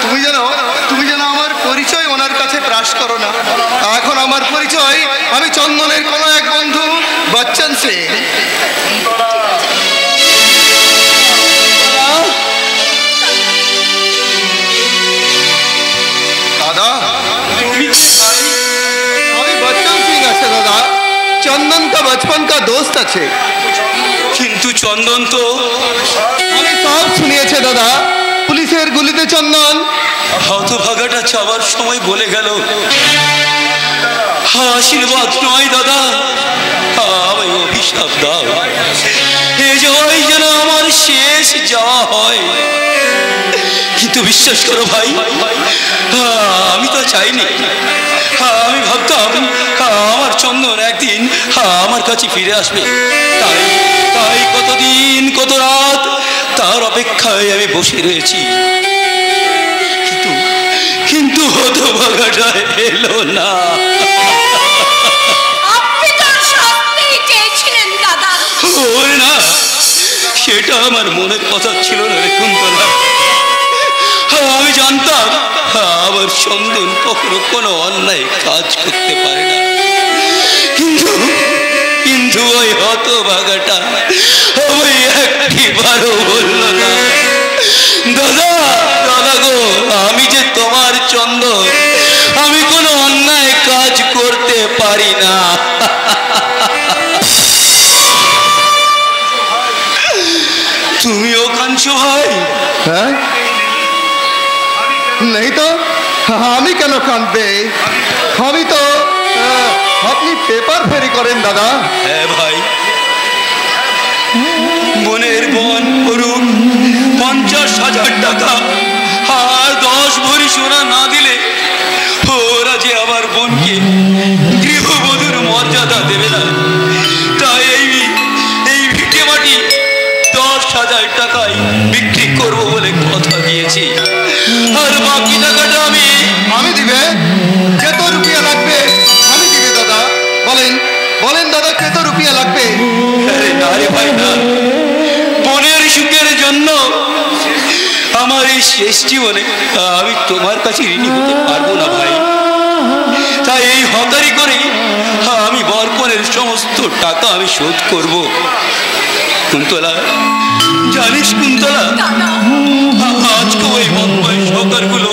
তুমি যেন আমার পরিচয় ওনার কাছে প্রকাশ করো না। এখন আমার পরিচয়, আমি চন্দনের কোনো এক বন্ধু বচ্চন সিং। दादा আমি বচ্চন সিং আছে দাদা, চন্দন का बचपन का दोस्त আছে। কিন্তু চন্দন তো আমি সব শুনিয়েছে দাদা, পুলিশের গুলিতে চন্দন হতভাগাটা চাওয়ার সময় বলে গেল, আশীর্বাদ নয় দাদা, আমায় অভিশাপ দাও, এ যাওয়াই যেন আমার শেষ যাওয়া হয়। কিন্তু বিশ্বাস করো ভাই, আমি তো চাইনি, আমি ভাবতাম আমার চন্দন একদিন আমার কাছে ফিরে আসবে, তাই তাই কতদিন কত রাত তার অপেক্ষায় আমি বসে রয়েছি। কিন্তু হতভাগাটা এলো না। আপনি তো সত্যিই চেয়েছিলেন দাদা। ওরে না, সেটা আমার মনের কথা ছিল না রে কুন্তলা। আমি জানতাম আমার চন্দন কখনো কোনো অন্যায় কাজ করতে পারে না, কিন্তু ওই হতভাগাটা ওই একটিবারও বলল না, দাদা দাদা গো, আমি যে তোমার চন্দন, আমি কোনো অন্যায় কাজ করতে পারি না। তুমিও কাঁদছো ভাই? হ্যাঁ, नहीं तो আমি কেন কাঁদবে, আমি তো আপনি পেপার ফেরি করেন দাদা। হ্যাঁ ভাই, বনের বন করুন 50,000 টাকা আর 10 ভরি সোনা না দিলে ওরা যে আমার বোনকে গৃহবধূর মর্যাদা দেবে না, তাই এই ভিটে মাটি 10,000 টাকায় বিক্রি করবো বলে কথা দিয়েছি, আর বাকি টাকাটা আমি দিবে, কত রুপিয়া লাগবে আমি দিবে দাদা। বলেন বলেন দাদা, কত রুপিয়া লাগবে? আরে না রে ভাই না, বোনের সুখের জন্য আমার এই শেষ জীবনে আমি তোমার কাছে ঋণী হতে পারবো না ভাই, তাই এই হতারি করে আমি বরপনের সমস্ত টাকা আমি শোধ করব। কুন্তলা, জানিস কুন্তলা, আজকে ওই মন্ময় সরকারগুলো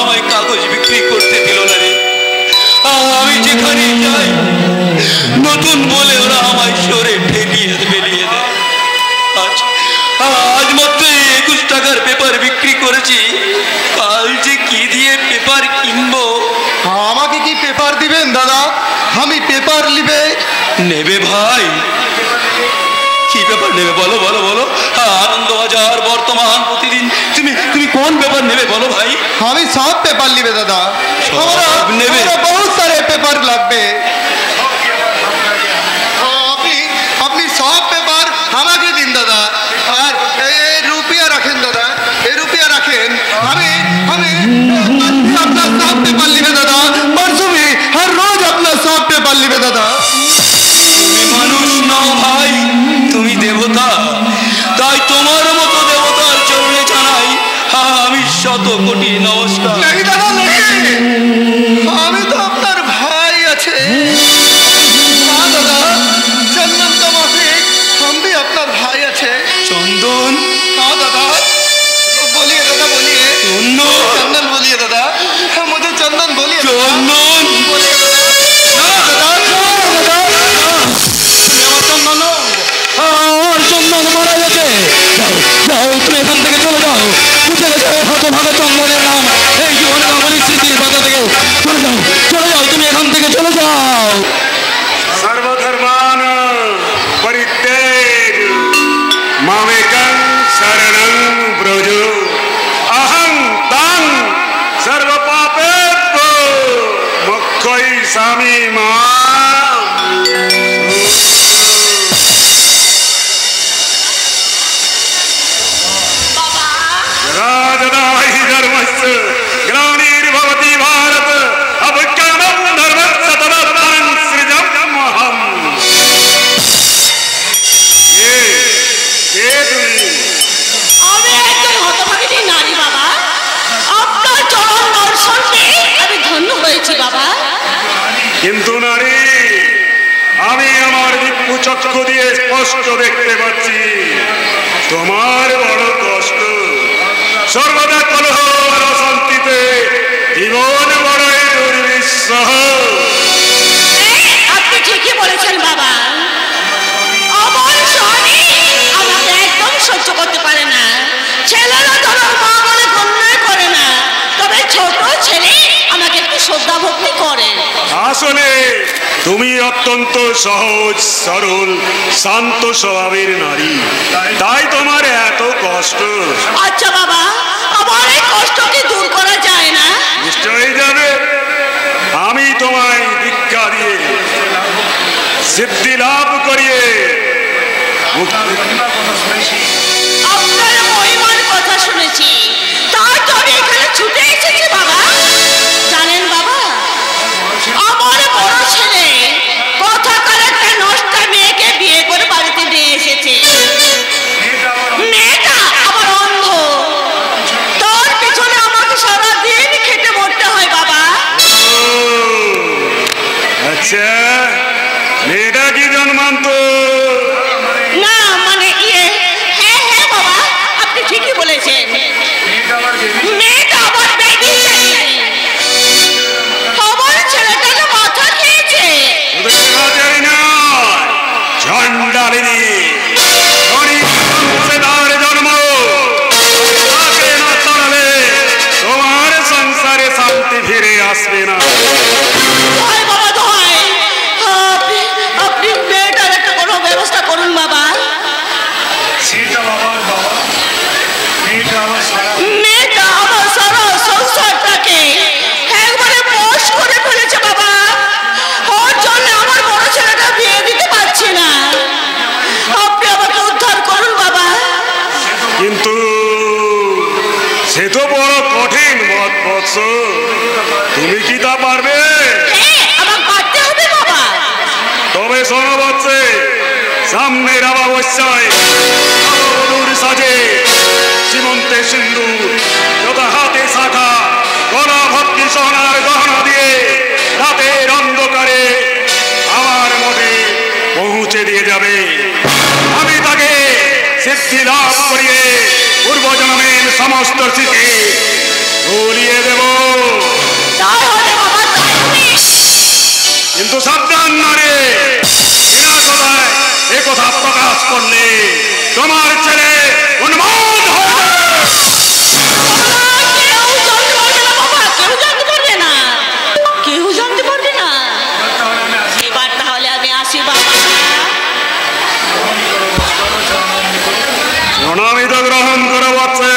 আমায় কাগজ বিক্রি করতে দিল না রে। আমি যেখানে যাই নতুন বলে ওরা আমায় সরে ফেলিয়ে দেয়। আজ মাত্র 21 টাকার পেপার বিক্রি করেছি, কাল যে কি দিয়ে পেপার কিনবো। আমাকে কি পেপার দিবেন দাদা? আমি পেপার লিবে নেবে ভাই? কি পেপার নেবে বলো বলো বলো? আনন্দবাজার, বর্তমান, প্রতিদিন, তুমি কোন পেপার নেবে বলো ভাই? আমি সব পেপার লিবে দাদা, সব নেবে? বহুত সারে পেপার লাগবে। আপনি সব পেপার আমাকে দিন দাদা, আর এই রুপিয়া রাখেন দাদা, এই রুপিয়া রাখেন। আমি আপনার সব পেপার লিবে দাদা, परसों भी हर रोज अपना सब पेपर लिबे दादा। তুমি মানুষ নও ভাই, তুমি দেবতা, তাই তোমার মতো দেবতার চরণে জানাই আমি 100 কোটি নমস্কার। नहीं दादा नहीं, আমি তো আপনার ভাই আছে। हाँ दादा, चंदन का माफिक हम भी अपना भाई আছে। চন্দন? हाँ दादा, बोलिए दादा बोलिए। चंदन बोलिए दादा, मुझे चंदन बोलिए। চন্দন बोलिए दादा। চন্দন মারা গেছে, যাও তুমি এখান থেকে চলে যাও, বুঝে গেছে হতভাগা চন্দনের নাম এই জীবনে আমার স্মৃতির পাতা থেকে চলে যাও তুমি এখান থেকে চলে যাও। सर्वधर्मान परित्यज मामेकं शरणं व्रज अहं तं सर्वपापेभ्यो স্বামী মা রাজদাই ধর্মস্য গ্লানির্ভবতি ভারত অবজ্ঞানম ধর্মস্য তদত্তরং সৃজম্যহম। কে তুমি? আমি একজন হতভাগিনী নারী বাবা। আপনার চরণ দর্শন পেয়ে আমি ধন্য হয়েছি বাবা। কিন্তু নারী, আমি আমার দিব্য চক্ষু দিয়ে স্পষ্ট দেখতে পাচ্ছি তোমার বড় কষ্ট। সর্বদা কলহ আর অশান্তিতে জীবন বড়ই দুর্বিষহ। আপনি ঠিকই বলেছেন বাবা। আমার স্বামী আমাকে একদম সহ্য করতে পারে না। ছেলেরা ধরো মা বলে গণ্যই করে না, তবে ছোট ছেলে আমাকে একটু শ্রদ্ধা ভক্তি করে। আসলে তুমি অত্যন্ত সহজ সরল শান্ত স্বভাবের নারী, তাই তোমার এত কষ্ট। আচ্ছা বাবা, আমার এই কষ্ট কি দূর করা যায় না? নিশ্চয়ই যাবে। আমি তোমায় দীক্ষা দিয়ে সিদ্ধি লাভ করিয়ে আপনার মহিমার কথা শুনেছি, তাই তো আমি এখানে ছুটে এসেছি বাবা। জানেন বাবা, আমার বড় ছেলে কথাকার একটা নষ্ট মেয়েকে বিয়ে করে বাড়িতে নিয়ে এসেছে। মেয়েটা আবার অন্ধ, তার পিছনে আমাকে সারাদিন খেটে মরতে হয় বাবা। আচ্ছা, মেয়েটা কি জন্মান্ত? না মানে হ্যাঁ হ্যাঁ বাবা, আপনি ঠিকই বলেছেন। মেয়েটা আবার বেরিয়ে যায়নি। আমার ছেলেটা তো মাথা খেয়েছে। রাজাই নয়, চণ্ডালিনী। গরিব বংশধর জন্ম, তাকে না তাড়ালে তোমার সংসারে শান্তি ফিরে আসবে না। দোহাই বাবা দোহাই, আপনি মেয়েটার একটা কোনো ব্যবস্থা করুন বাবা। মেয়েটা আমার সারা সংসারটাকে একবারে বশ করে ফেলেছে বাবা। ওর জন্য আমার বড় ছেলেটা বিয়ে দিতে পারছি না। আপনি আমাকে উদ্ধার করুন বাবা। কিন্তু সে তো বড় কঠিন মত বৎস, তুমি কি তা পারবে? হ্যাঁ, আমাকে পারতে হবে বাবা। তবে শোনো বৎসে, সামনের অমাবস্যায় নববধূর সাজে সীমন্তে সিন্দুর, যথা হাতে শাখা, গলা ভক্তি সোনার গহনা দিয়ে রাতের অন্ধকারে আমার মঠে পৌঁছে দিয়ে যাবে। আমি তাকে সিদ্ধি লাভ করিয়ে পূর্বজন্মের সমস্ত স্মৃতি ভুলিয়ে দেব। তাই হবে বাবা, তাই হবে। কিন্তু সাবধান নারে, বিনা কথায় এ কথা প্রকাশ করলে তোমার ছেলে উন্মাদ হয়ে যাবে। কেউ জানতে পারবে না বাবা, কেউ জানতে পারবে না, কেউ জানতে পারবে না। এবার তাহলে আমি আসি বাবা। প্রণামিত গ্রহণ করে বলছে।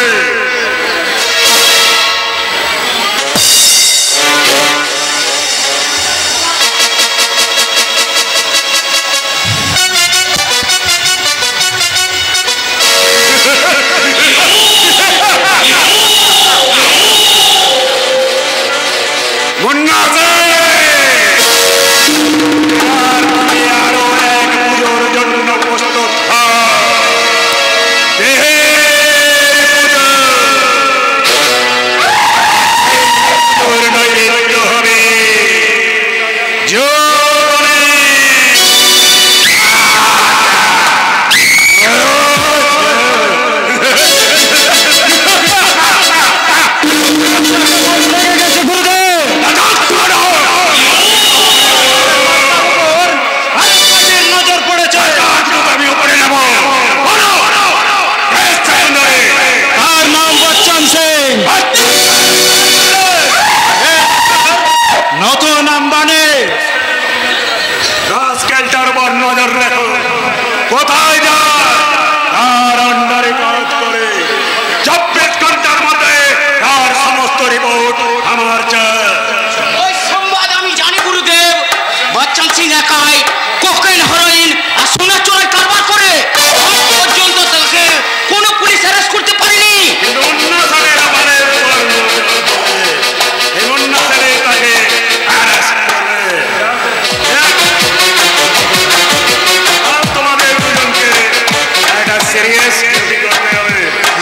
মুন্না আছে। আর তুমি আরো এক পুজোর জন্য প্রস্তুত হও। দেহে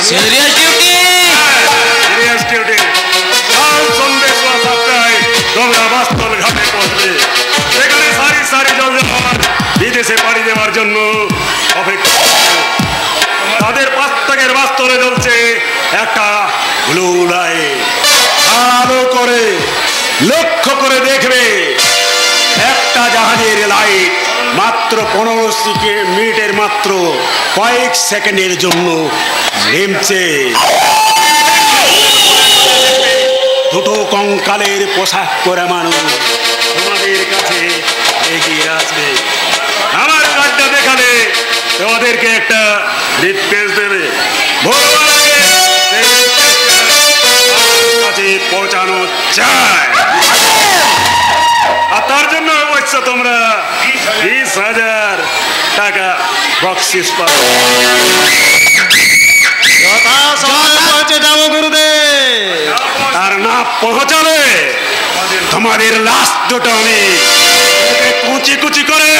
সিরিয়াস ডিউটি। Serious duty. কাল সন্ধ্যে 7টায় তোমরা বাস্তল ঘাটে পৌঁছবে। সেখানে সারি সারি জলজাহাজ বিদেশে পাড়ি দেওয়ার জন্য অপেক্ষা করছে। তাদের প্রত্যেকের বাস্তলে জ্বলছে একটা ব্লু লাইট। ভালো করে লক্ষ্য করে দেখবে, একটা জাহাজের লাইট মাত্র 15 মিনিটের মাত্র কয়েক সেকেন্ডের জন্য নেমছে। দুটো কঙ্কালের পোশাক পরা মানুষ তোমাদের কাছে এগিয়ে আসবে। আমার কার্ডটা দেখালে তোমাদেরকে একটা রিপ্লেস দেবে। ভোরবেলায় সেই রিপ্লেসটা আমার কাছে পৌঁছানো চায়। আর তার জন্য অবশ্য তোমরা 20,000 টাকা বকশিস পাবে। আর না পৌঁছালে তোমাদের লাশ দুটো আমি কুচি কুচি করে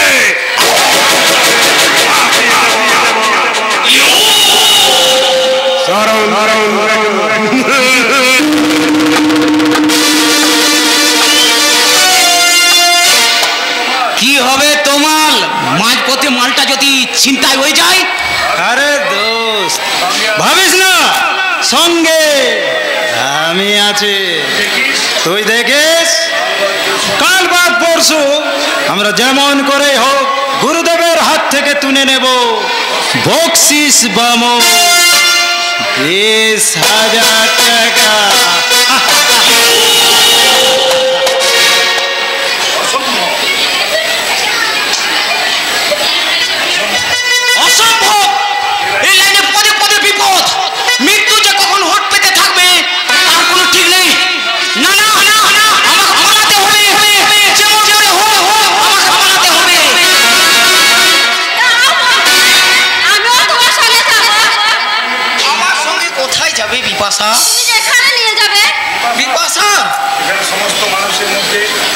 কি হবে তোমার মাঝপথে মালটা যদি ছিনতাই হয়ে যায়? আরে দোস্ত, ভাবিস না, সঙ্গে আমি আছি। তুই দেখিস, কাল বাদ পরশু আমরা যেমন করে হোক গুরুদেবের হাত থেকে তুলে নেব বকশিস বামো 20,000 টাকা। অসম্ভব! এই লাইনে পদে পদে বিপদ। মৃত্যু যে কখন হোট পেতে থাকবে তার কোনো ঠিক নেই। না না না না, আমাকে মানাতে হবে, যেমন করে হোক আমাকে মানাতে হবে। আমিও তোমার সঙ্গে যাবো। আমার সঙ্গে কোথায় যাবে বিপাশা? তুমি যেখানে নিয়ে যাবে, বিপাশা,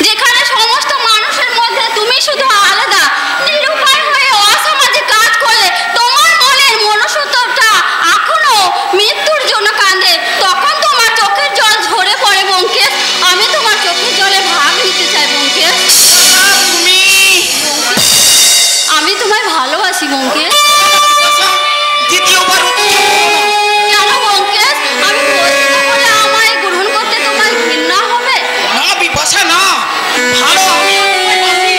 যেখানে সমস্ত মানুষের মধ্যে তুমি শুধু আলাদা, নিরুপায় হয়ে অসামাজিক কাজ করলে তোমার মনের মনুষ্যত্বটা এখনো মৃত্যুর জন্য কাঁদে, তখন তোমার চোখের জল ঝরে পড়ে ব্যোমকেশ। আমি তোমার চোখের জলে ভাগ নিতে চাই ব্যোমকেশ। তুমি আমি তোমায় ভালোবাসি ব্যোমকেশ। দ্বিতীয়বার কেন ব্যোমকেশ? আমি বলছি না বলে আমায় গ্রহণ করতে তোমার ঘৃণা হবে? না বিপাশা, না। ভালো আমি তোমায় বাসি,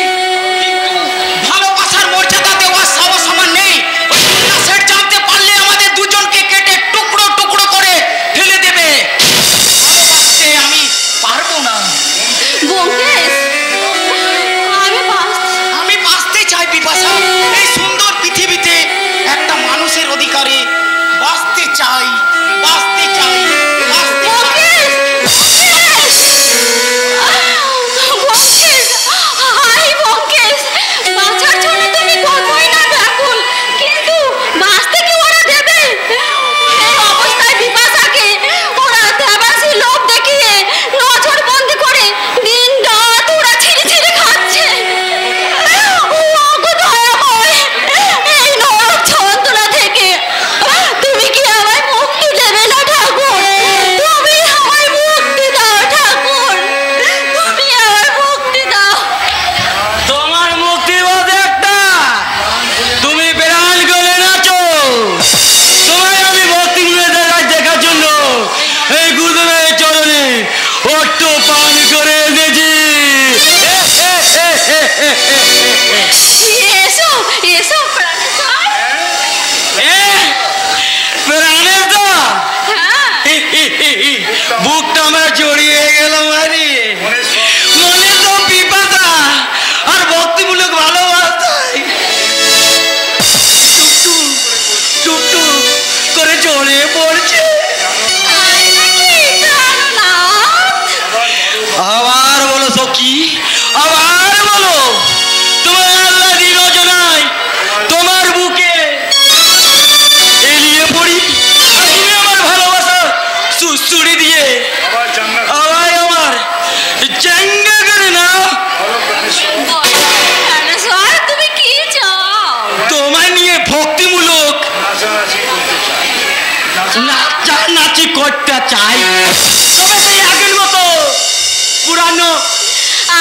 কিন্তু ভালোবাসার মর্যাদা দেওয়ার সাহস আমার নেই। ওই সেট জানতে পারলে আমাদের দুজনকে কেটে টুকরো টুকরো করে ফেলে দেবে। ভালোবাসতে আমি পারবো না। ব্যোমকেশ, আমি বাঁচতে চাই বিপাশা। এই সুন্দর পৃথিবীতে একটা মানুষের অধিকারে বাঁচতে চাই, বাঁচতে চাই, বাঁচতে চাই। বাঁচার জন্য তুমি কতই না ব্যাকুল, কিন্তু বাঁচতে কি ওরা দেবে? এই অবস্থায় বিপাশাকে ওরা দেবাসী লোভ দেখিয়ে নজর বন্দি করে দিন রাত ওরা ছিঁড়ে ছিঁড়ে খাচ্ছে। ওগো দয়াময়, এই নরক যন্ত্রণা থেকে তুমি কি আমায় মুক্তি দেবে না নাচানাচি করতে চাই, তবে সেই আগের মতো পুরানো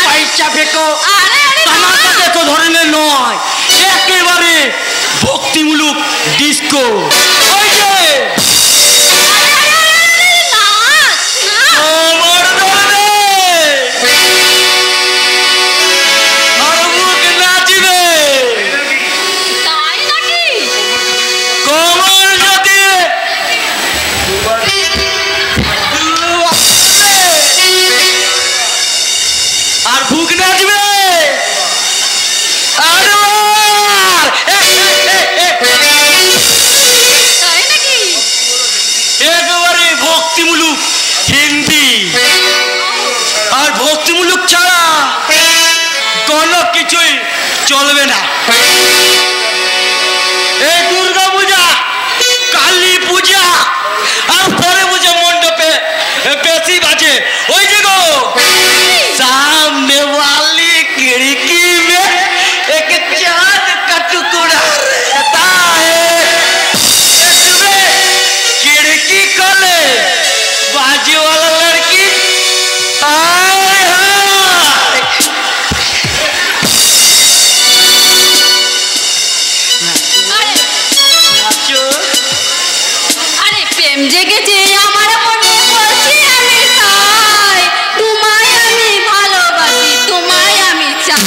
পয়সা ফেকো তামাশা দেখো ধরনের নয়, একেবারে ভক্তিমূলক ডিস্কো। ওই যে চলবে না। এই দুর্গা পূজা, কালী পূজা আর পরে পূজা মণ্ডপে বেশি বাজে। ওই যে গো সামনে वाली खिड़की में एक चांद का टुकड़ा रहता है, इसमें खिड़की खोले बाजू वाला लड़की জেগেছে আমার মনে বলছি আমি তাই, তোমায় আমি ভালোবাসি, তোমায় আমি চাই।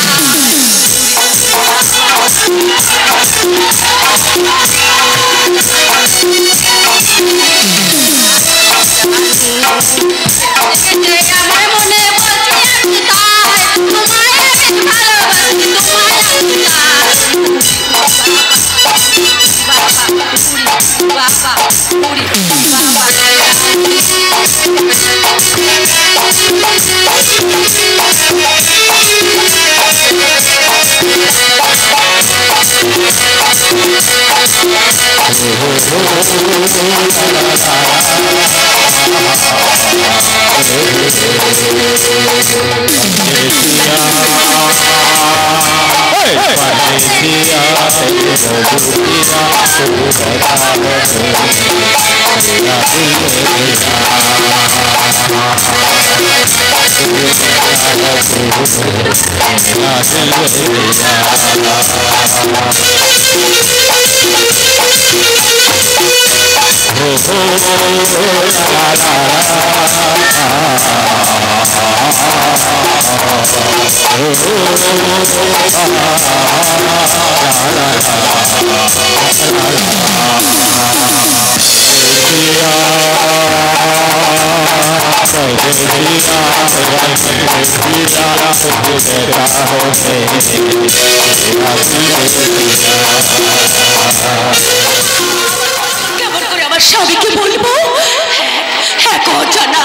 আমার মনে বলছি আমি তাই, তোমায় আমি ভালোবাসি, তোমায় আমি চাই। বাবা পুরি বাবা কেমন করে আমার স্বামীকে বলবো? এক অজানা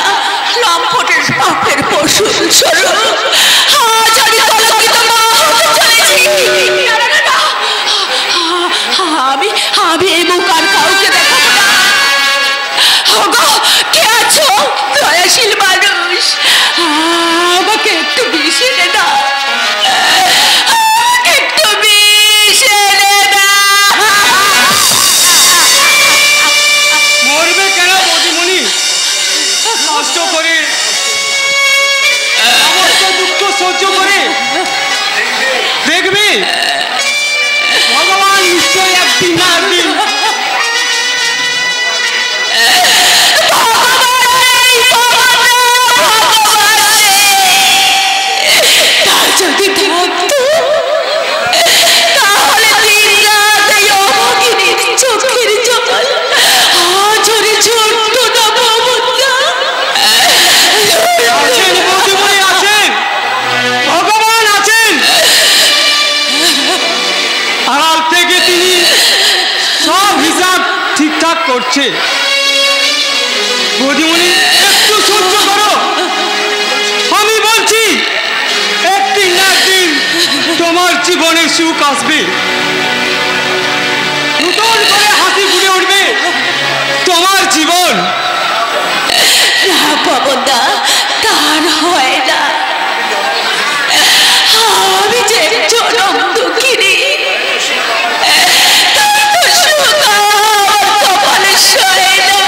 লম্পটের পাপের পশু স্বরূপ আজ আমি কলঙ্কিত মা হতে চলেছি। আমি এই মুখ আর কাউকে দেখাবো না। ওগো কে আছো দয়াশীল মানুষ, আমাকে একটু বিষ এনে দাও, একটু বিষ এনে দাও। মরবে কেন বদিমণি? কষ্ট করে সমস্ত দুঃখ সহ্য করে দেখবি ভগবান নিশ্চয় একদিন না একদিন যদি থাকতো তাহলে দিন রাত এই অভাগিনীর চোখের জল আজরে ঝরতো না বাবুদা। আছেন বদিমণি, আছেন, ভগবান আছেন। আড়াল থেকে তিনি সব হিসাব ঠিকঠাক করছে। বদিমণি একটু সহ্য করো, আমি বলছি একদিন না একদিন তোমার জীবনে সুখ আসবে, নতুন করে হাসি ফুটে উঠবে তোমার জীবন। না বাবুদা, তার হয় না। আমি যে চরম দুঃখিনী, তার তো সুখ আমার কপালে সয় না।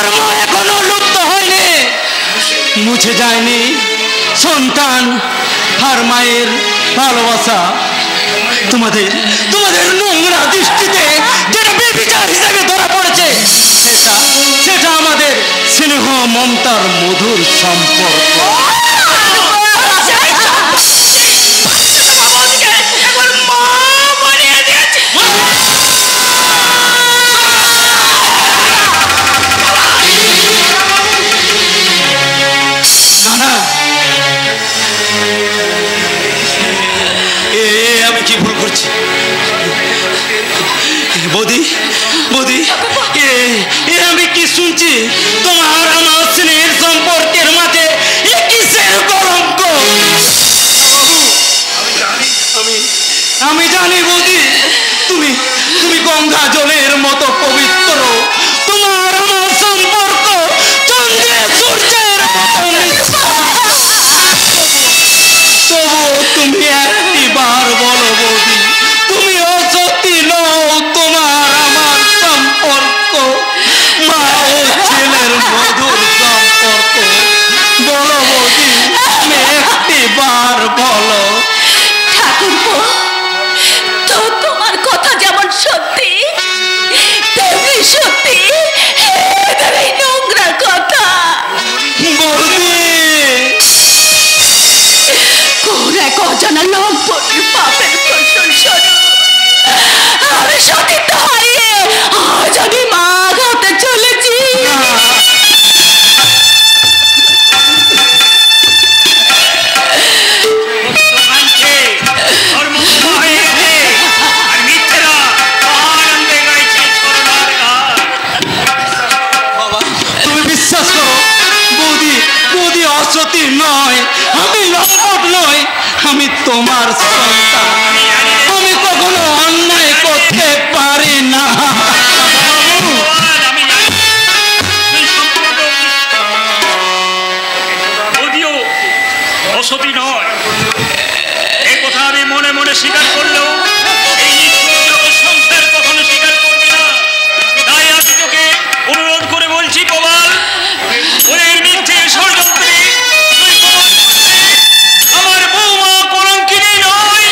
ধর্ম এখনো লুপ্ত হয়নি, মুছে যায়নি সন্তান আর মায়ের ভালোবাসা। তোমাদের তোমাদের নোংরা দৃষ্টিতে যেটা বেবিচার হিসেবে ধরা পড়েছে, সেটা আমাদের স্নেহ মমতার মধুর সম্পর্ক। আমি কি ভুল করছি বৌদি? বৌদি, আমি কি শুনছি? তোমার আমার স্নেহের সম্পর্কের মাঝে কিসের কলঙ্ক? আমি জানি বৌদি, তুমি তুমি গঙ্গা জলের মতো পবিত্র। তোমার আমার সম্পর্ক চন্দ্রের সূর্যের তবু তুমি একটিবার বলো বৌদি, তুমি অসতী নও। তোমার আমার সম্পর্ক মা ও ছেলের মধুর সম্পর্ক। বলো বৌদি, তুমি একটিবার বলো। ঠাকুরপো, তো তোমার কথা যেমন সত্যি তেমনি সত্যি এদের এই নোংরা কথা। বৌদি, কোন এক অজানা লম্পটের পাপের ফসল স্বরূপ আমি সতীর্থ হারিয়ে আজ আমি মা হতে চলেছি। তুমি বিশ্বাস করো বৌদি, বৌদি অসতী নয়, আমি লম্পট নয়, আমি তোমার সন্তান। আমি কখনো অন্যায় করতে পারি না। যদিও অসতী নয়, এ কথা আমি মনে মনে স্বীকার করলেও এই নিষ্ঠুর সংসার কখনো স্বীকার করবে না। তাই আমি তোকে অনুরোধ করে বলছি প্রবাল, ওই মিথ্যে ষড়যন্ত্রে তুই প্রমাণ করতে আমার বৌমা কলঙ্কিনী নয়।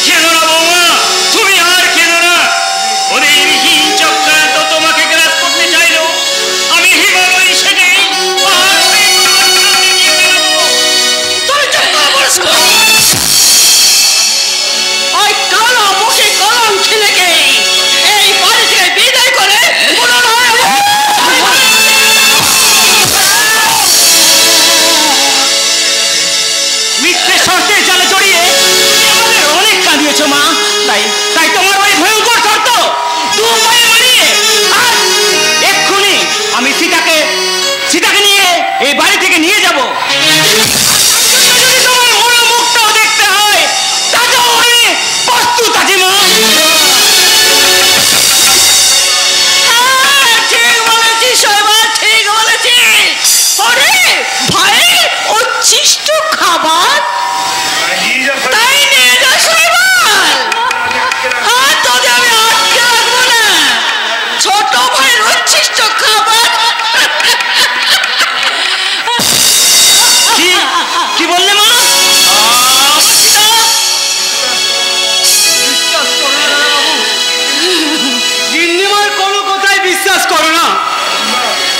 কেন না বৌমা, তুমি আর কেন না? ওদের হীন চক্রান্ত তোমাকে গ্রাস করতে চাইলো, আমি হিমালয় সেটে ওই কালো মুখে কলম ছেলেকে এই বাড়ি থেকে বিদায় করে মিথ্যে শর্তে জালে জড়িয়ে তুমি আমাদের অনেক কাঁদিয়েছ মা। তাই তাই তোমার ওই ভয়ঙ্কর শর্ত দু পায়ে মারিয়ে আর এক্ষুনি আমি সীতাকে নিয়ে এই বাড়ি থেকে নিয়ে যাব। যদি তোমার মূল মুখটাও দেখতে হয় তাতেও আমি প্রস্তুত আছি মা। হ্যাঁ, ঠিক বলেছিস শৈবাল, ঠিক বলেছিস। ওরে ভাই, উচ্ছিষ্ট খাবার তাই নিয়ে যা শৈবাল। আর তোদের আমি আটকে রাখবো না। ছোট ভাইয়ের উচ্ছিষ্ট খাবার। কি বললে মা? গিন্নিমার কোনো কথাই বিশ্বাস করো না।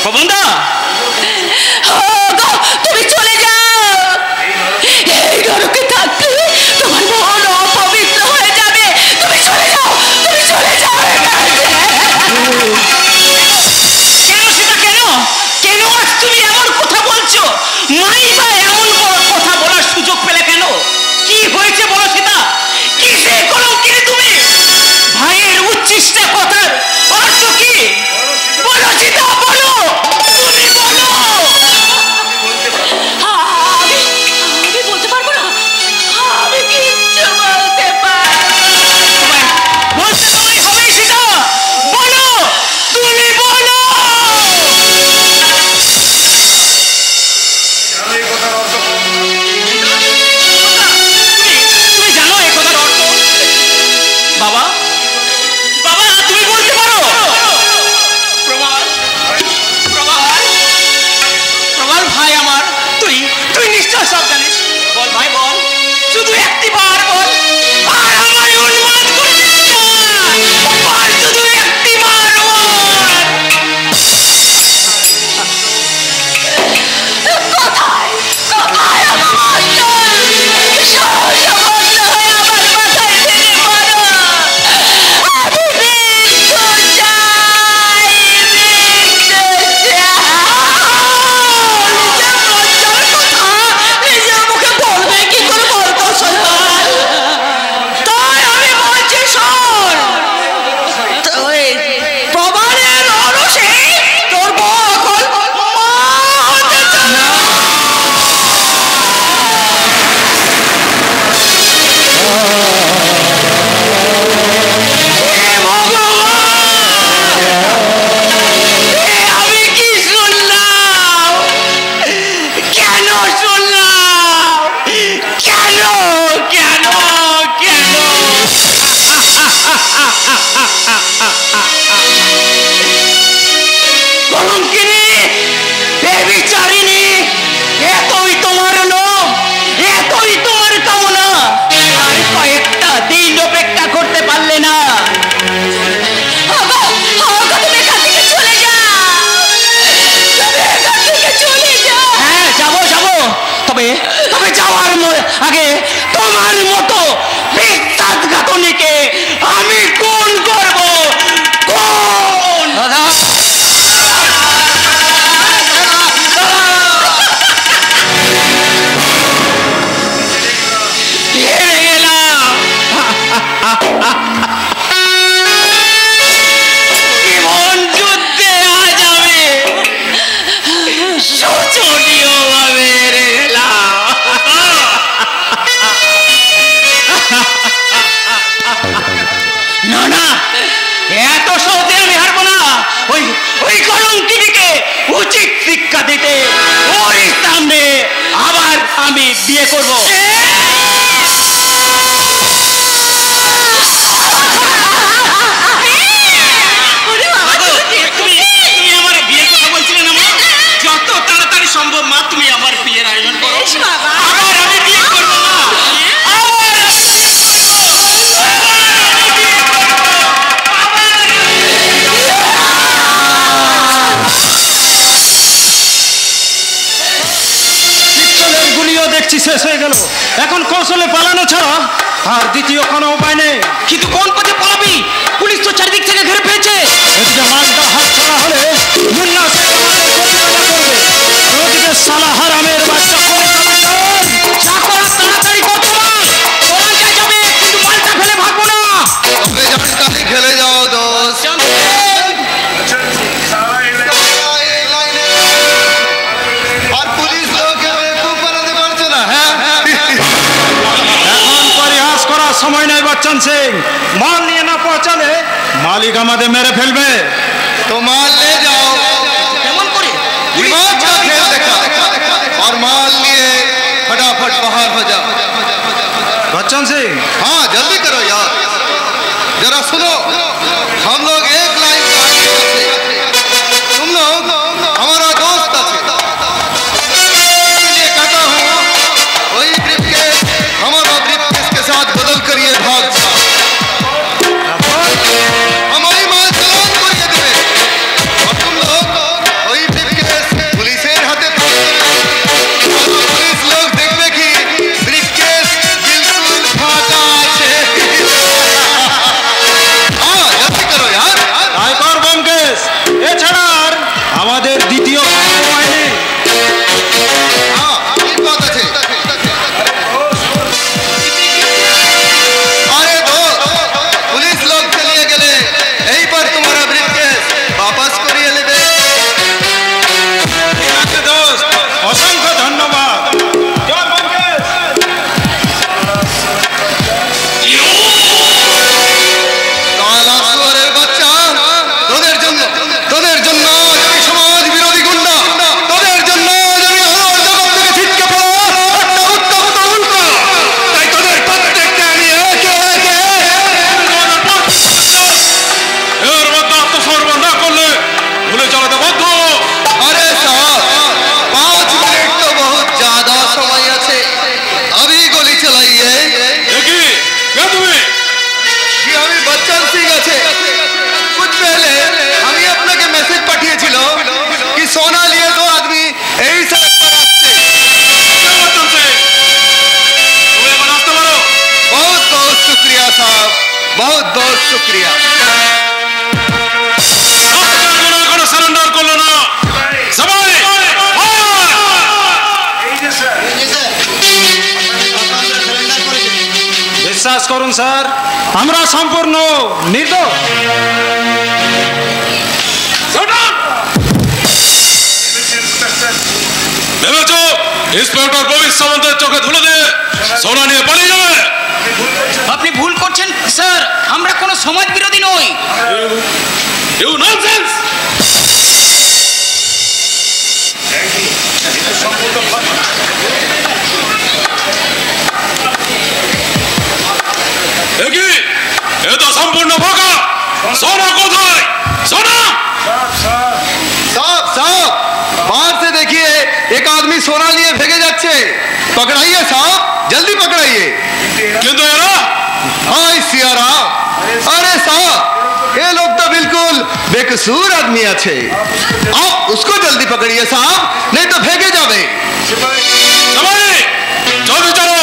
পবনদা, তুমি চলে যাও। এই নরকে থাকতে তোমার মন অপবিত্র হয়ে যাবে। তুমি চলে যাও, তুমি চলে যাও। কেন সেটা কেন? কেন আজ তুমি এমন কথা বলছো? মাই বা এমন কথা বলার সুযোগ পেলে কেন? কি হয়েছে বলো সেটা? কিসে কলঙ্কিনী তুমি? ভাইয়ের উচ্ছিষ্ট কথার অর্থ কি? বলো সীতা, বলো, তুমি বলো। আমি বলতে পারবো না। আগে তোমার মতো বিশ্বাসঘাতনীকে আমি খুন করব। কোন দাদা হেরে গেলাম। জীবন যুদ্ধে আজ আমি শোচনীয় ভাবে হেরে গেলাম। না না, এত সহজে আমি হারবো না। ওই ওই কলঙ্কিনীকে উচিত শিক্ষা দিতে ওর সামনে আবার আমি বিয়ে করব। তুমি আমার বিয়ের কথা বলছিলে না মা? যত তাড়াতাড়ি সম্ভব মা তুমি আমার বিয়ের আয়োজন করো। আবার আমি বিয়ে করবো মা। পিস্তলের গুলিও দেখছি শেষ হয়ে গেল। এখন কৌশলে পালানো ছাড়া আর দ্বিতীয় কোনো উপায় নেই। কিন্তু কোন পথে পালাবি? পুলিশ তো চারিদিক থেকে ঘিরে ফেলেছে। এদিকে মালটা হাত ছাড়া হলে মুন্না শেখ আমাদের প্রতিবাদ করবে। ওদিকে সালা হারামের বাচ্চা করে যা করার তাড়াতাড়ি কর তোমার। পলাঞ্চায় যাবে কিন্তু মালটা ফেলে ভাগবো না। তবে জানতালি খেলে যাও দোস্ত। আর পুলিশ লোকে খুব বানাতে পারছে না। হ্যাঁ এখন পরিহাস করার সময় নাই বচ্চন সিং। মাল নিয়ে না পৌঁছালে মালিক আমাদের মেরে ফেলবে। तो माल ले जाओ। কেমন করে? दिमाग का खेल देखा और माल लिए फटाफट बाहर हो जाओ। बच्चन सिंह हाँ जल्दी करो यार। जरा सुनो, हम लोग एक लाइन का आगे बढ़ते। तुम लोग हमारा दोस्त है, इसलिए कहता हूँ वही ब्रीफकेस हमारा ब्रीफकेस के साथ बदल कर ये भाग जाओ। हमारी माल चलान को ये दे और तुम लोग वही ब्रीफकेस पुलिसेर हाथे पहुंच पुलिस लोग देखবে কি ব্রিফকেস বিলকুল ফাঁকা আছে। হ্যাঁ জলদি করো यार। আয়কর ব্যোমকেশ, এছাড়া আর আমাদের দ্বিতীয় কোনো উপায় নেই। হ্যাঁ ঠিক কথা আছে। আরে দোস্ত, পুলিশ লোক চলিয়ে গেলে এই पर तुम्हारा ब्रीफकेस वापस করিয়ে নেবে। দোস্ত অসংখ্য ধন্যবাদ। জয় ব্যোমকেশ। কালা শুয়োরের বাচ্চা, তোদের জন্য যদি সমাজ বিরোধী গুন্ডা, তোদের জন্য যদি আলোর জগৎ থেকে ছিটকে পড়া একটা উত্তপ্ত উল্কা, তাই তোদের প্রত্যেককে আমি একে একে এর মধ্যে আত্মসমর্পণ না করলে ভুলে চালাতে বাধ্য। अरे साहब 5 मिनट तो बहुत ज्यादा समय আছে। अभी गोली चलाइए। দেখি কে তুমি? कि আমি बच्चन सिंह আছে। कुछ पहले আমি আপনাকে মেসেজ পাঠিয়েছিল कि सोना लिए दो आदमी এই सड़क पर আসছে। বচ্চন সিং, তুমি এখন আসতে পারো। बहुत बहुत शुक्रिया साहब, बहुत बहुत शुक्रिया। আপনার কোনো এখনো সারেন্ডার করলো না। সবাই বিশ্বাস করুন স্যার, আমরা সম্পূর্ণ নির্দোষ। ভেবেছ ইন্সপেক্টর প্রবীর সামন্তের চোখে ধুলো দিয়ে সোনা নিয়ে পালিয়ে যাবে? আপনি ভুল করছেন স্যার। আমরা কোনো সমাজ বিরোধী নই। You nonsense! দেখি এ তো সম্পূর্ণ ফাঁকা। সোনা কোথায়? সোনা साहब साहब बाहर से देखिए एक आदमी सोना लिए फेंके जाच्छे। पकड़ाइए साहब, जल्दी पकड़ाइए। কিন্তু এরা हाँ सियारा। अरे साहब ये लोग तो बिल्कुल बेकसूर आदमी अच्छे। आप उसको जल्दी पकड़िए साहब, नहीं तो फेंके जावे। সবাই জলদি চলো,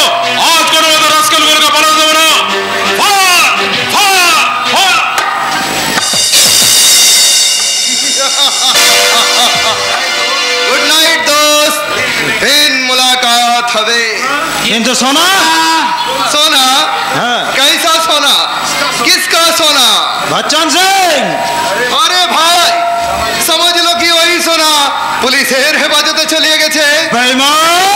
হবে। কিন্তু সোনা सोना हाँ। कैसा सोना, किसका सोना? बच्चन सिंह अरे भाई समझ लो कि वही सोना पुलिस हेफाजते चलिए गेছে। बेईमान